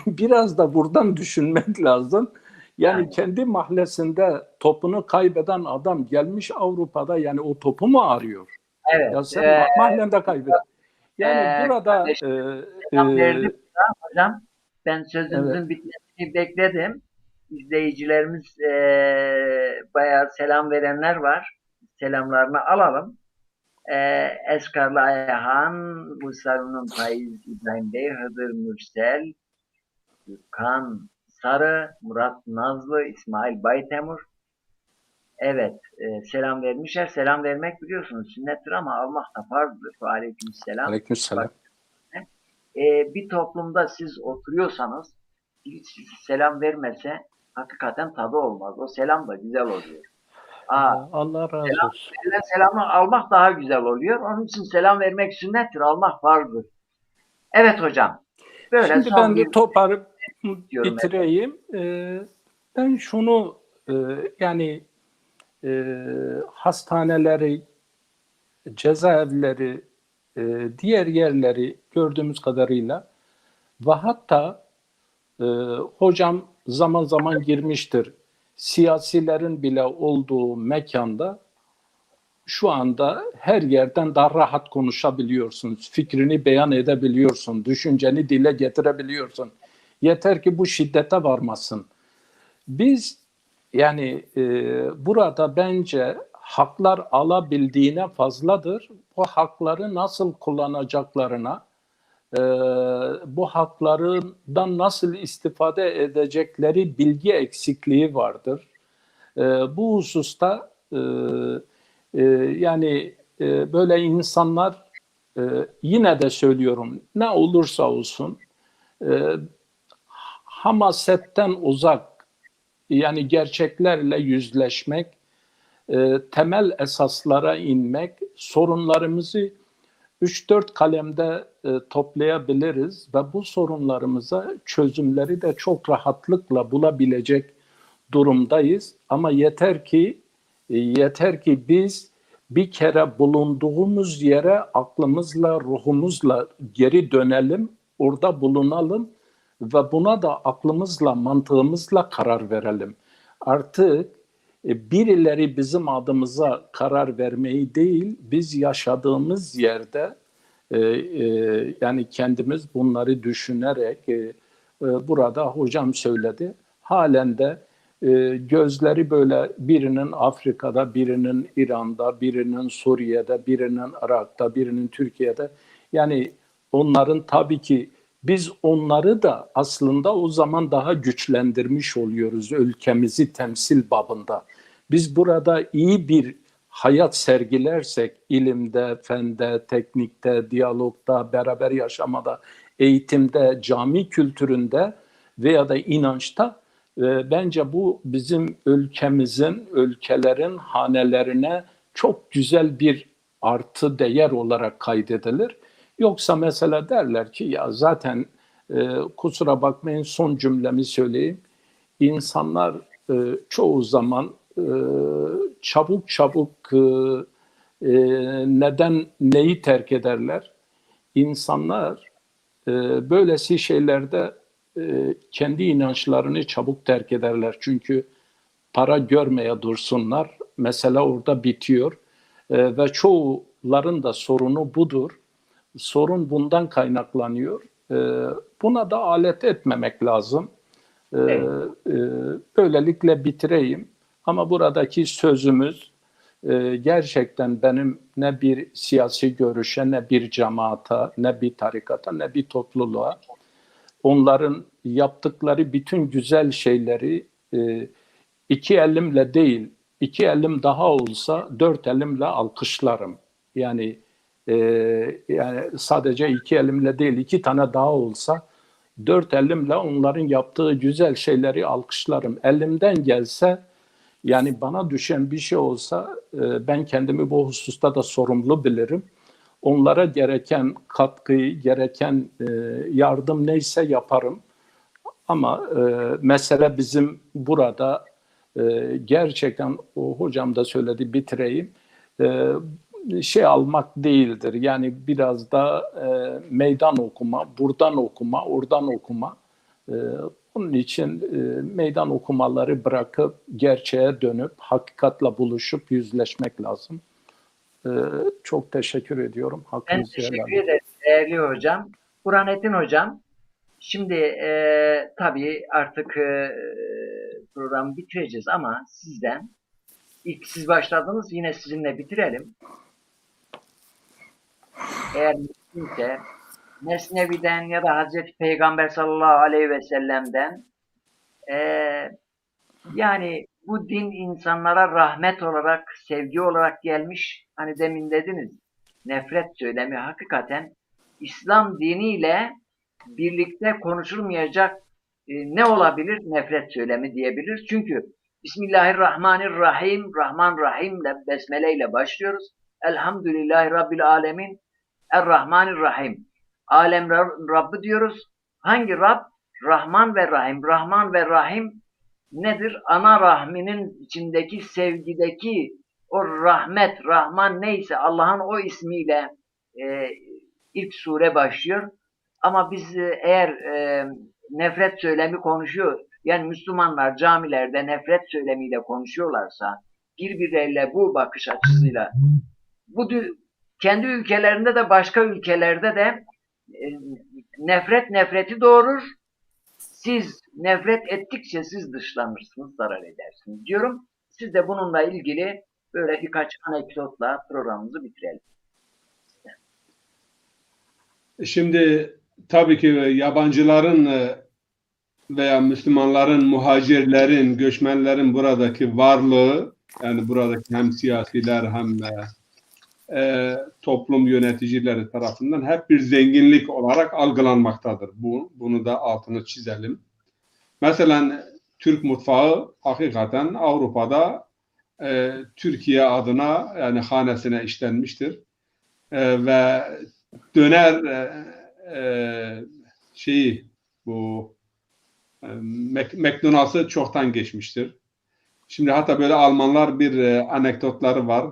biraz da buradan düşünmek lazım. Yani kendi mahallesinde topunu kaybeden adam gelmiş Avrupa'da yani o topu mu arıyor? Evet. Ya sen mahallende kaybet. Yani burada verdim hocam. Ben sözünüzün evet. bitmesini bekledim. İzleyicilerimiz bayağı selam verenler var. Selamlarını alalım. Eskarlı Ayhan, Musarun'un Faiz İbrahim Bey, Hıdır Mürsel, Gürkan Sarı, Murat Nazlı, İsmail Baytemur. Evet, selam vermişler. Selam vermek biliyorsunuz sünnettir ama almak da farzdır. Aleykümselam. Aleykümselam. Bir toplumda siz oturuyorsanız hiç selam vermese hakikaten tadı olmaz. O selam da güzel oluyor. Allah razı olsun. Selamı almak daha güzel oluyor. Onun için selam vermek sünnettir, almak farzdır. Evet hocam. Böyle şimdi ben de toparıp bitireyim. Ben şunu yani hastaneleri, cezaevleri, diğer yerleri gördüğümüz kadarıyla ve hatta hocam zaman zaman girmiştir. Siyasilerin bile olduğu mekanda şu anda her yerden daha rahat konuşabiliyorsunuz. Fikrini beyan edebiliyorsun. Düşünceni dile getirebiliyorsun. Yeter ki bu şiddete varmasın. Biz Yani burada bence haklar alabildiğine fazladır. Bu hakları nasıl kullanacaklarına, e, bu haklarından nasıl istifade edecekleri bilgi eksikliği vardır. Bu hususta yani böyle insanlar yine de söylüyorum ne olursa olsun e, hamasetten uzak yani gerçeklerle yüzleşmek, temel esaslara inmek, sorunlarımızı 3-4 kalemde toplayabiliriz ve bu sorunlarımıza çözümleri de çok rahatlıkla bulabilecek durumdayız. Ama yeter ki biz bir kere bulunduğumuz yere aklımızla, ruhumuzla geri dönelim, orada bulunalım ve buna da aklımızla, mantığımızla karar verelim. Artık birileri bizim adımıza karar vermeyi değil, biz yaşadığımız yerde yani kendimiz bunları düşünerek burada hocam söyledi. Halen de gözleri böyle birinin Afrika'da, birinin İran'da, birinin Suriye'de, birinin Irak'ta, birinin Türkiye'de. Yani onların tabii ki biz onları da aslında o zaman daha güçlendirmiş oluyoruz ülkemizi temsil babında. Biz burada iyi bir hayat sergilersek ilimde, fende, teknikte, diyalogda, beraber yaşamada, eğitimde, cami kültüründe veya da inançta bence bu bizim ülkemizin, ülkelerin hanelerine çok güzel bir artı değer olarak kaydedilir. Yoksa mesela derler ki ya zaten kusura bakmayın son cümlemi söyleyeyim. İnsanlar çoğu zaman çabuk çabuk neden neyi terk ederler? İnsanlar böylesi şeylerde kendi inançlarını çabuk terk ederler. Çünkü para görmeye dursunlar. Mesele orada bitiyor. Ve çoğuların da sorunu budur. Sorun bundan kaynaklanıyor. Buna da alet etmemek lazım. Evet. Böylelikle bitireyim. Ama buradaki sözümüz gerçekten benim ne bir siyasi görüşe, ne bir cemaata, ne bir tarikata, ne bir topluluğa onların yaptıkları bütün güzel şeyleri iki elimle değil, iki elim daha olsa dört elimle alkışlarım. Yani yani sadece iki elimle değil, iki tane daha olsa dört elimle onların yaptığı güzel şeyleri alkışlarım. Elimden gelse yani bana düşen bir şey olsa ben kendimi bu hususta da sorumlu bilirim. Onlara gereken katkıyı, gereken yardım neyse yaparım. Ama mesele bizim burada gerçekten o hocam da söyledi bitireyim. Şey almak değildir. Yani biraz da meydan okuma, buradan okuma, oradan okuma. E, Onun için meydan okumaları bırakıp gerçeğe dönüp hakikatla buluşup yüzleşmek lazım. Çok teşekkür ediyorum. Ben Hakkınızı helal teşekkür edin. ederim değerli hocam. Burhanettin hocam, şimdi tabii artık programı bitireceğiz ama sizden ilk siz başladınız yine sizinle bitirelim. Eğer mümkünse Mesnevi'den ya da Hazreti Peygamber sallallahu aleyhi ve sellem'den yani bu din insanlara rahmet olarak, sevgi olarak gelmiş. Hani demin dediniz, nefret söylemi hakikaten İslam diniyle birlikte konuşulmayacak ne olabilir? Nefret söylemi diyebiliriz. Çünkü Bismillahirrahmanirrahim, Rahman Rahim'le, Besmele ile başlıyoruz. Elhamdülillahi Rabbil Alemin, Errahmanirrahim. Alem Rabbi diyoruz. Hangi Rab? Rahman ve Rahim. Rahman ve Rahim nedir? Ana rahminin içindeki sevgideki o rahmet, Rahman neyse Allah'ın o ismiyle ilk sure başlıyor. Ama biz eğer nefret söylemi konuşuyor, yani Müslümanlar camilerde nefret söylemiyle konuşuyorlarsa, birbirleriyle bu bakış açısıyla, bu kendi ülkelerinde de başka ülkelerde de nefret nefreti doğurur, siz nefret ettikçe siz dışlanırsınız, zarar edersiniz diyorum. Siz de bununla ilgili böyle birkaç anekdotla programımızı bitirelim. Şimdi tabii ki yabancıların veya Müslümanların, muhacirlerin, göçmenlerin buradaki varlığı, yani buradaki hem siyasiler hem toplum yöneticileri tarafından hep bir zenginlik olarak algılanmaktadır. Bunu da altını çizelim. Mesela Türk mutfağı hakikaten Avrupa'da Türkiye adına, yani hanesine işlenmiştir. Ve döner bu McDonald's'ı çoktan geçmiştir. Şimdi hatta böyle Almanlar bir anekdotları var.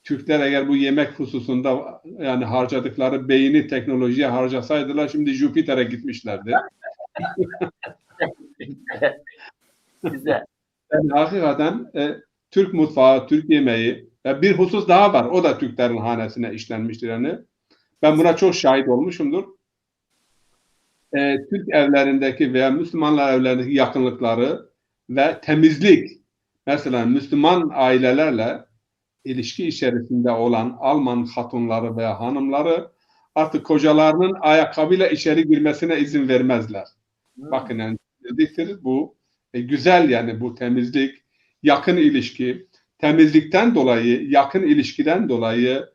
Türkler eğer bu yemek hususunda yani harcadıkları beyni teknolojiye harcasaydılar şimdi Jüpiter'e gitmişlerdi. Güzel. Yani hakikaten Türk mutfağı, Türk yemeği bir husus daha var. O da Türklerin hanesine işlenmiştir yani. Ben buna çok şahit olmuşumdur. Türk evlerindeki veya Müslümanlar evlerindeki yakınlıkları ve temizlik. Mesela Müslüman ailelerle ilişki içerisinde olan Alman hatunları veya hanımları artık kocalarının ayakkabıyla içeri girmesine izin vermezler. Bakın yani temizliktir bu. Güzel yani bu temizlik, yakın ilişki. Temizlikten dolayı, yakın ilişkiden dolayı,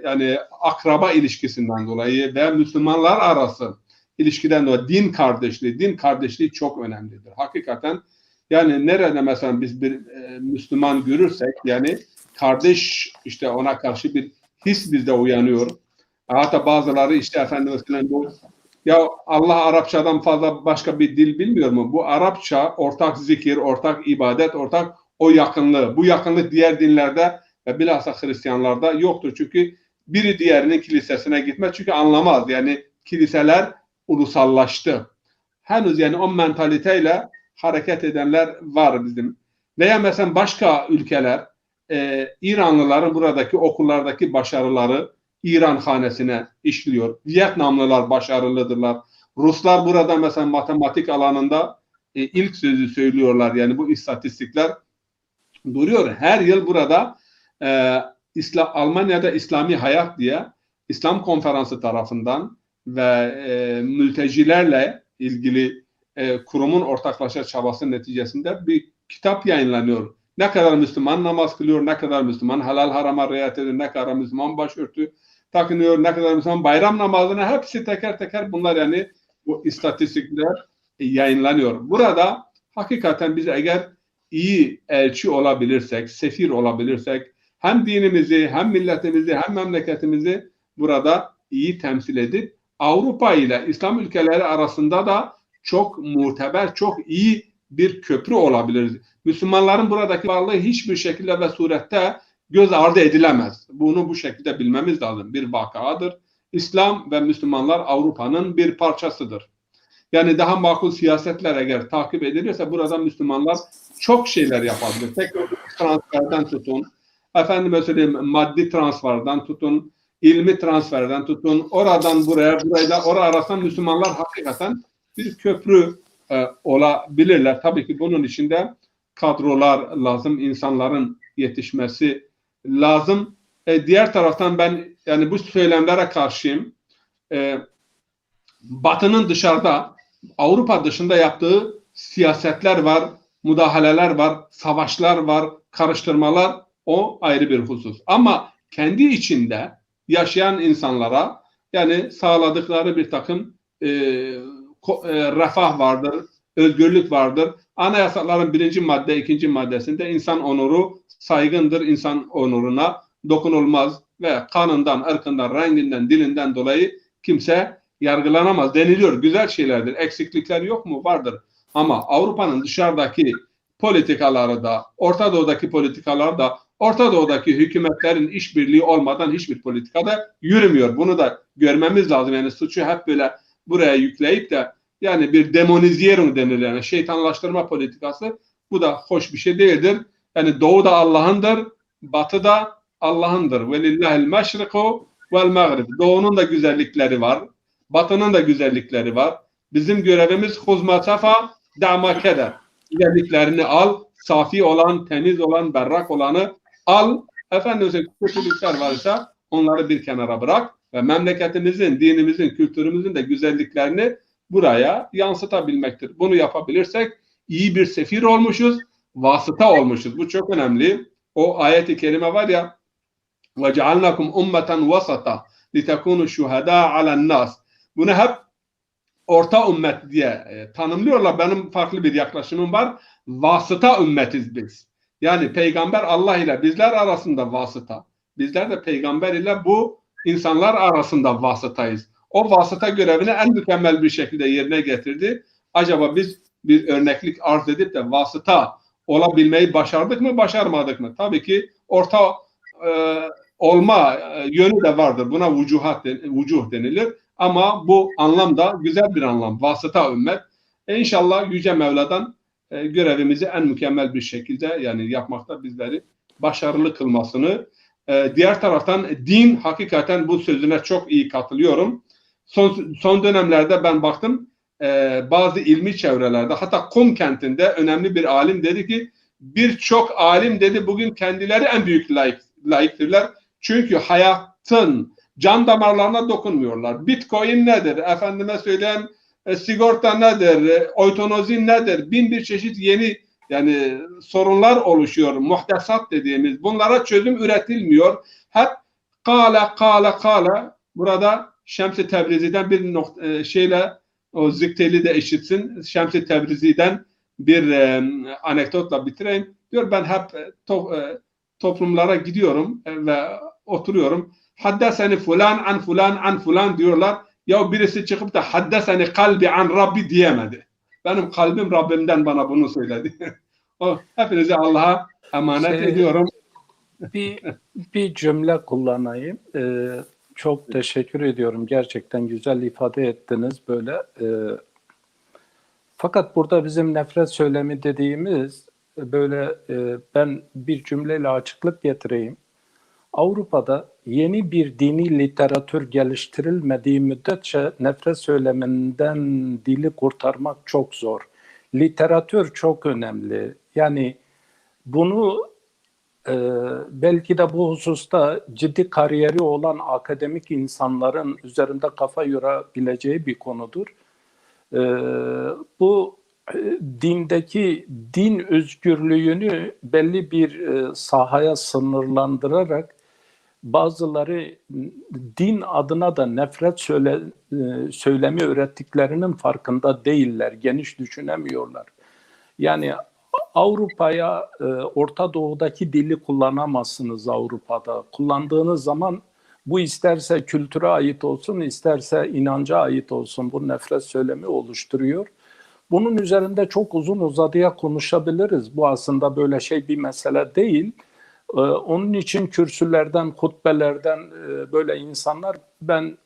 yani akraba ilişkisinden dolayı ve Müslümanlar arası ilişkiden dolayı din kardeşliği çok önemlidir. Hakikaten yani nerede mesela biz bir Müslüman görürsek yani kardeş işte ona karşı bir his bizde uyanıyor. Hatta bazıları işte efendim mesela bu ya Allah Arapçadan fazla başka bir dil bilmiyor mu? Bu Arapça ortak zikir, ortak ibadet, ortak o yakınlığı. Bu yakınlık diğer dinlerde ve bilhassa Hristiyanlarda yoktur. Çünkü biri diğerinin kilisesine gitmez. Çünkü anlamaz. Yani kiliseler ulusallaştı. Henüz yani o mentaliteyle hareket edenler var bizim. Veya mesela başka ülkeler İranlıların buradaki okullardaki başarıları İran hanesine işliyor. Vietnamlılar başarılıdırlar. Ruslar burada mesela matematik alanında ilk sözü söylüyorlar. Yani bu istatistikler duruyor. Her yıl burada Almanya'da İslami Hayat diye İslam Konferansı tarafından ve mültecilerle ilgili kurumun ortaklaşa çabası neticesinde bir kitap yayınlanıyor. Ne kadar Müslüman namaz kılıyor, ne kadar Müslüman halal harama riayet ediyor, ne kadar Müslüman başörtü takınıyor, ne kadar Müslüman bayram namazına hepsi teker teker bunlar yani bu istatistikler yayınlanıyor. Burada hakikaten biz eğer iyi elçi olabilirsek, sefir olabilirsek hem dinimizi, hem milletimizi, hem memleketimizi burada iyi temsil edip Avrupa ile İslam ülkeleri arasında da çok muteber, çok iyi bir köprü olabiliriz. Müslümanların buradaki varlığı hiçbir şekilde ve surette göz ardı edilemez. Bunu bu şekilde bilmemiz lazım. Bir vakadır. İslam ve Müslümanlar Avrupa'nın bir parçasıdır. Yani daha makul siyasetler eğer takip edilirse burada Müslümanlar çok şeyler yapabilir. Teknolojik transferden tutun, efendime söyleyeyim maddi transferden tutun, ilmi transferden tutun, oradan buraya, burayla oraya arasında Müslümanlar hakikaten bir köprü olabilirler. Tabii ki bunun içinde kadrolar lazım, insanların yetişmesi lazım. Diğer taraftan ben yani bu söylemlere karşıyım. Batı'nın dışarıda, Avrupa dışında yaptığı siyasetler var, müdahaleler var, savaşlar var, karıştırmalar, o ayrı bir husus. Ama kendi içinde yaşayan insanlara yani sağladıkları bir takım refah vardır, özgürlük vardır. Anayasaların 1. madde, 2. maddesinde insan onuru saygındır, insan onuruna dokunulmaz ve kanından, ırkından, renginden, dilinden dolayı kimse yargılanamaz deniliyor. Güzel şeylerdir. Eksiklikler yok mu? Vardır. Ama Avrupa'nın dışarıdaki politikaları da, Orta Doğu'daki politikalar da, Orta Doğu'daki hükümetlerin işbirliği olmadan hiçbir politikada yürümüyor. Bunu da görmemiz lazım. Yani suçu hep böyle buraya yükleyip de yani bir demoniziyerung denir yani şeytanlaştırma politikası, bu da hoş bir şey değildir. Yani Doğu da Allah'ındır, Batı da Allah'ındır. Velillahil meşriku vel mağrib. Doğu'nun da güzellikleri var, Batı'nın da güzellikleri var. Bizim görevimiz huzma safa da'ma keder. Güzelliklerini al, safi olan, temiz olan, berrak olanı al. Efendimiz'in kötülükler varsa onları bir kenara bırak ve memleketimizin, dinimizin, kültürümüzün de güzelliklerini buraya yansıtabilmektir. Bunu yapabilirsek iyi bir sefir olmuşuz, vasıta olmuşuz. Bu çok önemli. O ayet-i kerime var ya, وَجَعَلْنَكُمْ اُمَّةً وَسَطًا لِتَكُونُوا شُهَدَاءَ عَلَى النَّاسِ. Bunu hep orta ümmet diye tanımlıyorlar. Benim farklı bir yaklaşımım var. Vasıta ümmetiz biz. Yani peygamber Allah ile bizler arasında vasıta. Bizler de peygamber ile bu insanlar arasında vasıtayız. O vasıta görevini en mükemmel bir şekilde yerine getirdi. Acaba biz bir örneklik arz edip de vasıta olabilmeyi başardık mı, başarmadık mı? Tabii ki orta olma yönü de vardır. Buna vucuh denilir. Ama bu anlam da güzel bir anlam. Vasıta ümmet. İnşallah Yüce Mevla'dan görevimizi en mükemmel bir şekilde yani yapmakta bizleri başarılı kılmasını. Diğer taraftan din hakikaten bu sözüne çok iyi katılıyorum. Son dönemlerde ben baktım bazı ilmi çevrelerde hatta Kum kentinde önemli bir alim dedi ki birçok alim dedi bugün kendileri en büyük laiktirler. Çünkü hayatın can damarlarına dokunmuyorlar. Bitcoin nedir? Efendime söyleyeyim sigorta nedir? Oytonozi nedir? Bin bir çeşit yeni yani sorunlar oluşuyor. Muhtesat dediğimiz. Bunlara çözüm üretilmiyor. Hep kâle. Burada Şems-i Tebrizi'den bir şeyle o zikteli de eşitsin. Şems-i Tebrizi'den bir anekdotla bitireyim. Diyor ben hep toplumlara gidiyorum ve oturuyorum. Haddeseni fulan an fulan an fulan diyorlar. Ya birisi çıkıp da haddeseni kalbi an Rabbi diyemedi. Benim kalbim Rabbimden bana bunu söyledi. Hepinizi Allah'a emanet ediyorum. Bir cümle kullanayım. Çok teşekkür ediyorum. Gerçekten güzel ifade ettiniz böyle. Fakat burada bizim nefret söylemi dediğimiz böyle ben bir cümleyle açıklık getireyim. Avrupa'da yeni bir dini literatür geliştirilmediği müddetçe nefret söyleminden dili kurtarmak çok zor. Literatür çok önemli. Yani bunu belki de bu hususta ciddi kariyeri olan akademik insanların üzerinde kafa yorabileceği bir konudur. Bu dindeki din özgürlüğünü belli bir sahaya sınırlandırarak bazıları din adına da nefret söylemi öğrettiklerinin farkında değiller, geniş düşünemiyorlar. Yani Avrupa'ya, Orta Doğu'daki dili kullanamazsınız Avrupa'da. Kullandığınız zaman bu isterse kültüre ait olsun, isterse inanca ait olsun bu nefret söylemi oluşturuyor. Bunun üzerinde çok uzun uzadıya konuşabiliriz. Bu aslında böyle bir mesele değil. Onun için kürsülerden, hutbelerden böyle insanlar ben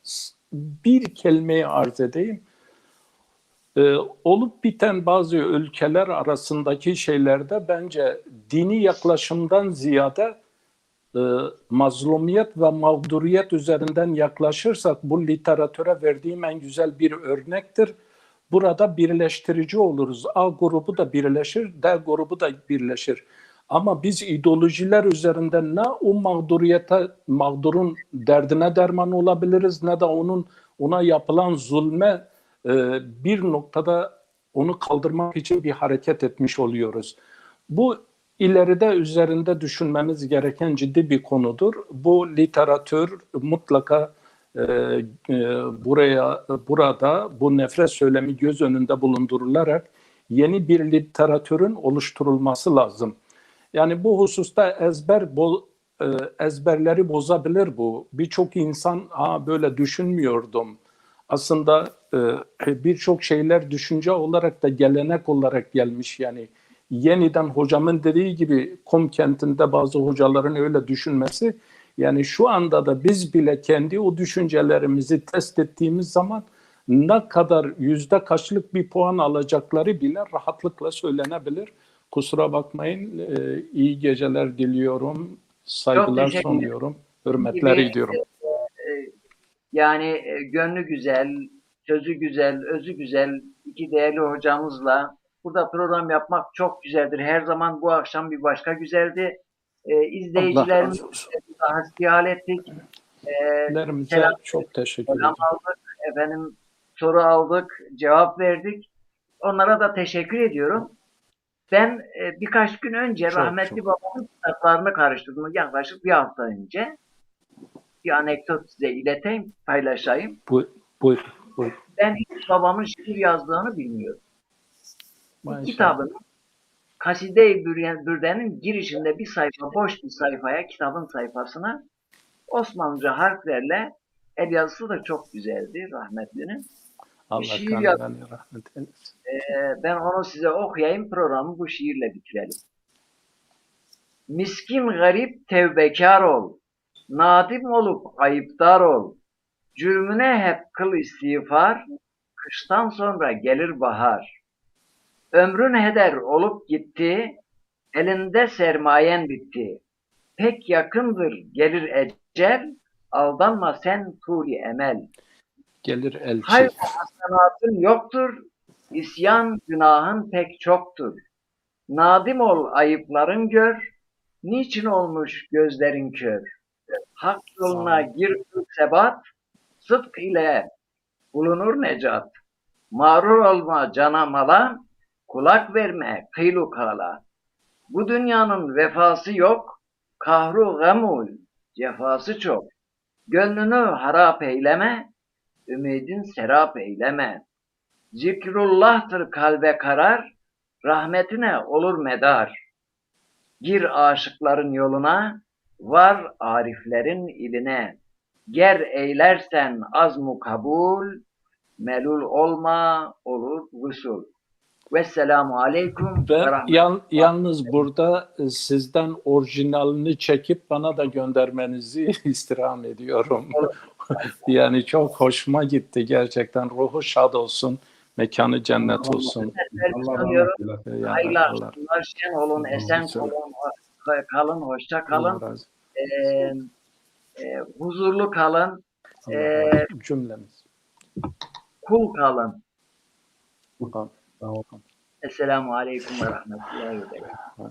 bir kelimeyi arz edeyim. Olup biten bazı ülkeler arasındaki şeylerde bence dini yaklaşımdan ziyade mazlumiyet ve mağduriyet üzerinden yaklaşırsak bu literatüre verdiğim en güzel bir örnektir. Burada birleştirici oluruz. A grubu da birleşir, D grubu da birleşir. Ama biz ideolojiler üzerinden ne o mağdurun derdine derman olabiliriz ne de ona yapılan zulme bir noktada onu kaldırmak için bir hareket etmiş oluyoruz. Bu ileride üzerinde düşünmemiz gereken ciddi bir konudur. Bu literatür mutlaka burada bu nefret söylemi göz önünde bulundurularak yeni bir literatürün oluşturulması lazım. Yani bu hususta ezberleri bozabilir bu. Birçok insan böyle düşünmüyordum. Aslında birçok şeyler düşünce olarak da gelenek olarak gelmiş. Yani yeniden hocamın dediği gibi Kum kentinde bazı hocaların öyle düşünmesi. Yani şu anda da biz bile kendi o düşüncelerimizi test ettiğimiz zaman ne kadar yüzde kaçlık bir puan alacakları bile rahatlıkla söylenebilir. Kusura bakmayın, iyi geceler diliyorum, saygılar sunuyorum, hürmetler ediyorum. Yani gönlü güzel, sözü güzel, özü güzel iki değerli hocamızla burada program yapmak çok güzeldir. Her zaman bu akşam bir başka güzeldi. Allah İzleyicilerimiz razı olsun. hasbihal ettik. Lerimize Selam çok teşekkür selam ederim. aldık. Efendim soru aldık, cevap verdik. Onlara da teşekkür ediyorum. Ben birkaç gün önce Çok, rahmetli çok. babamın kitaplarını karıştırdım. Yaklaşık bir hafta önce. Bir anekdot size ileteyim, paylaşayım. Buyur. Ben hiç babamın şiir yazdığını bilmiyorum. Bu Maşallah. kitabın Kaside-i Bürde'nin girişinde bir sayfa, boş bir sayfaya, kitabın sayfasına Osmanlıca harflerle, el yazısı da çok güzeldi rahmetlinin. Allah şiir kanlarını rahmet eylesin. Ben onu size okuyayım, programı bu şiirle bitirelim. Miskin garip tevbekar ol, nadim olup ayıptar ol, cürmüne hep kıl istiğfar, kıştan sonra gelir bahar. Ömrün heder olup gitti, elinde sermayen bitti. Pek yakındır gelir ecel, aldanma sen tuli emel. Gelir elçi. Hayır hasenatın yoktur, isyan günahın pek çoktur. Nadim ol ayıpların gör, niçin olmuş gözlerin kör? Hak yoluna gir sebat, sıdk ile bulunur necat. Mağrur olma cana mala, kulak verme kıylu kala. Bu dünyanın vefası yok, kahru gamul cefası çok. Gönlünü harap eyleme, ümidin serap eyleme. Zikrullah'tır kalbe karar, rahmetine olur medar. Gir aşıkların yoluna, var ariflerin iline. Ger eylersen azmu kabul, melul olma olur vüsul. Vesselamu aleyküm ve Ben rahmetullah. yalnız burada sizden orijinalini çekip bana da göndermenizi istirham ediyorum. Yani çok hoşuma gitti gerçekten. Ruhu şad olsun, mekanı cennet olsun. Allah Sanıyorum. rahmet eylesin. Yani Hayırlı Allah, akşamlar, şen olun, esen olun, kalın, hoşça Allah kalın, razı huzurlu kalın, Allah razı olsun. Cümlemiz. kul kalın. Amin. Esselamu aleyküm ve rahmetullahi ve berekatuhu.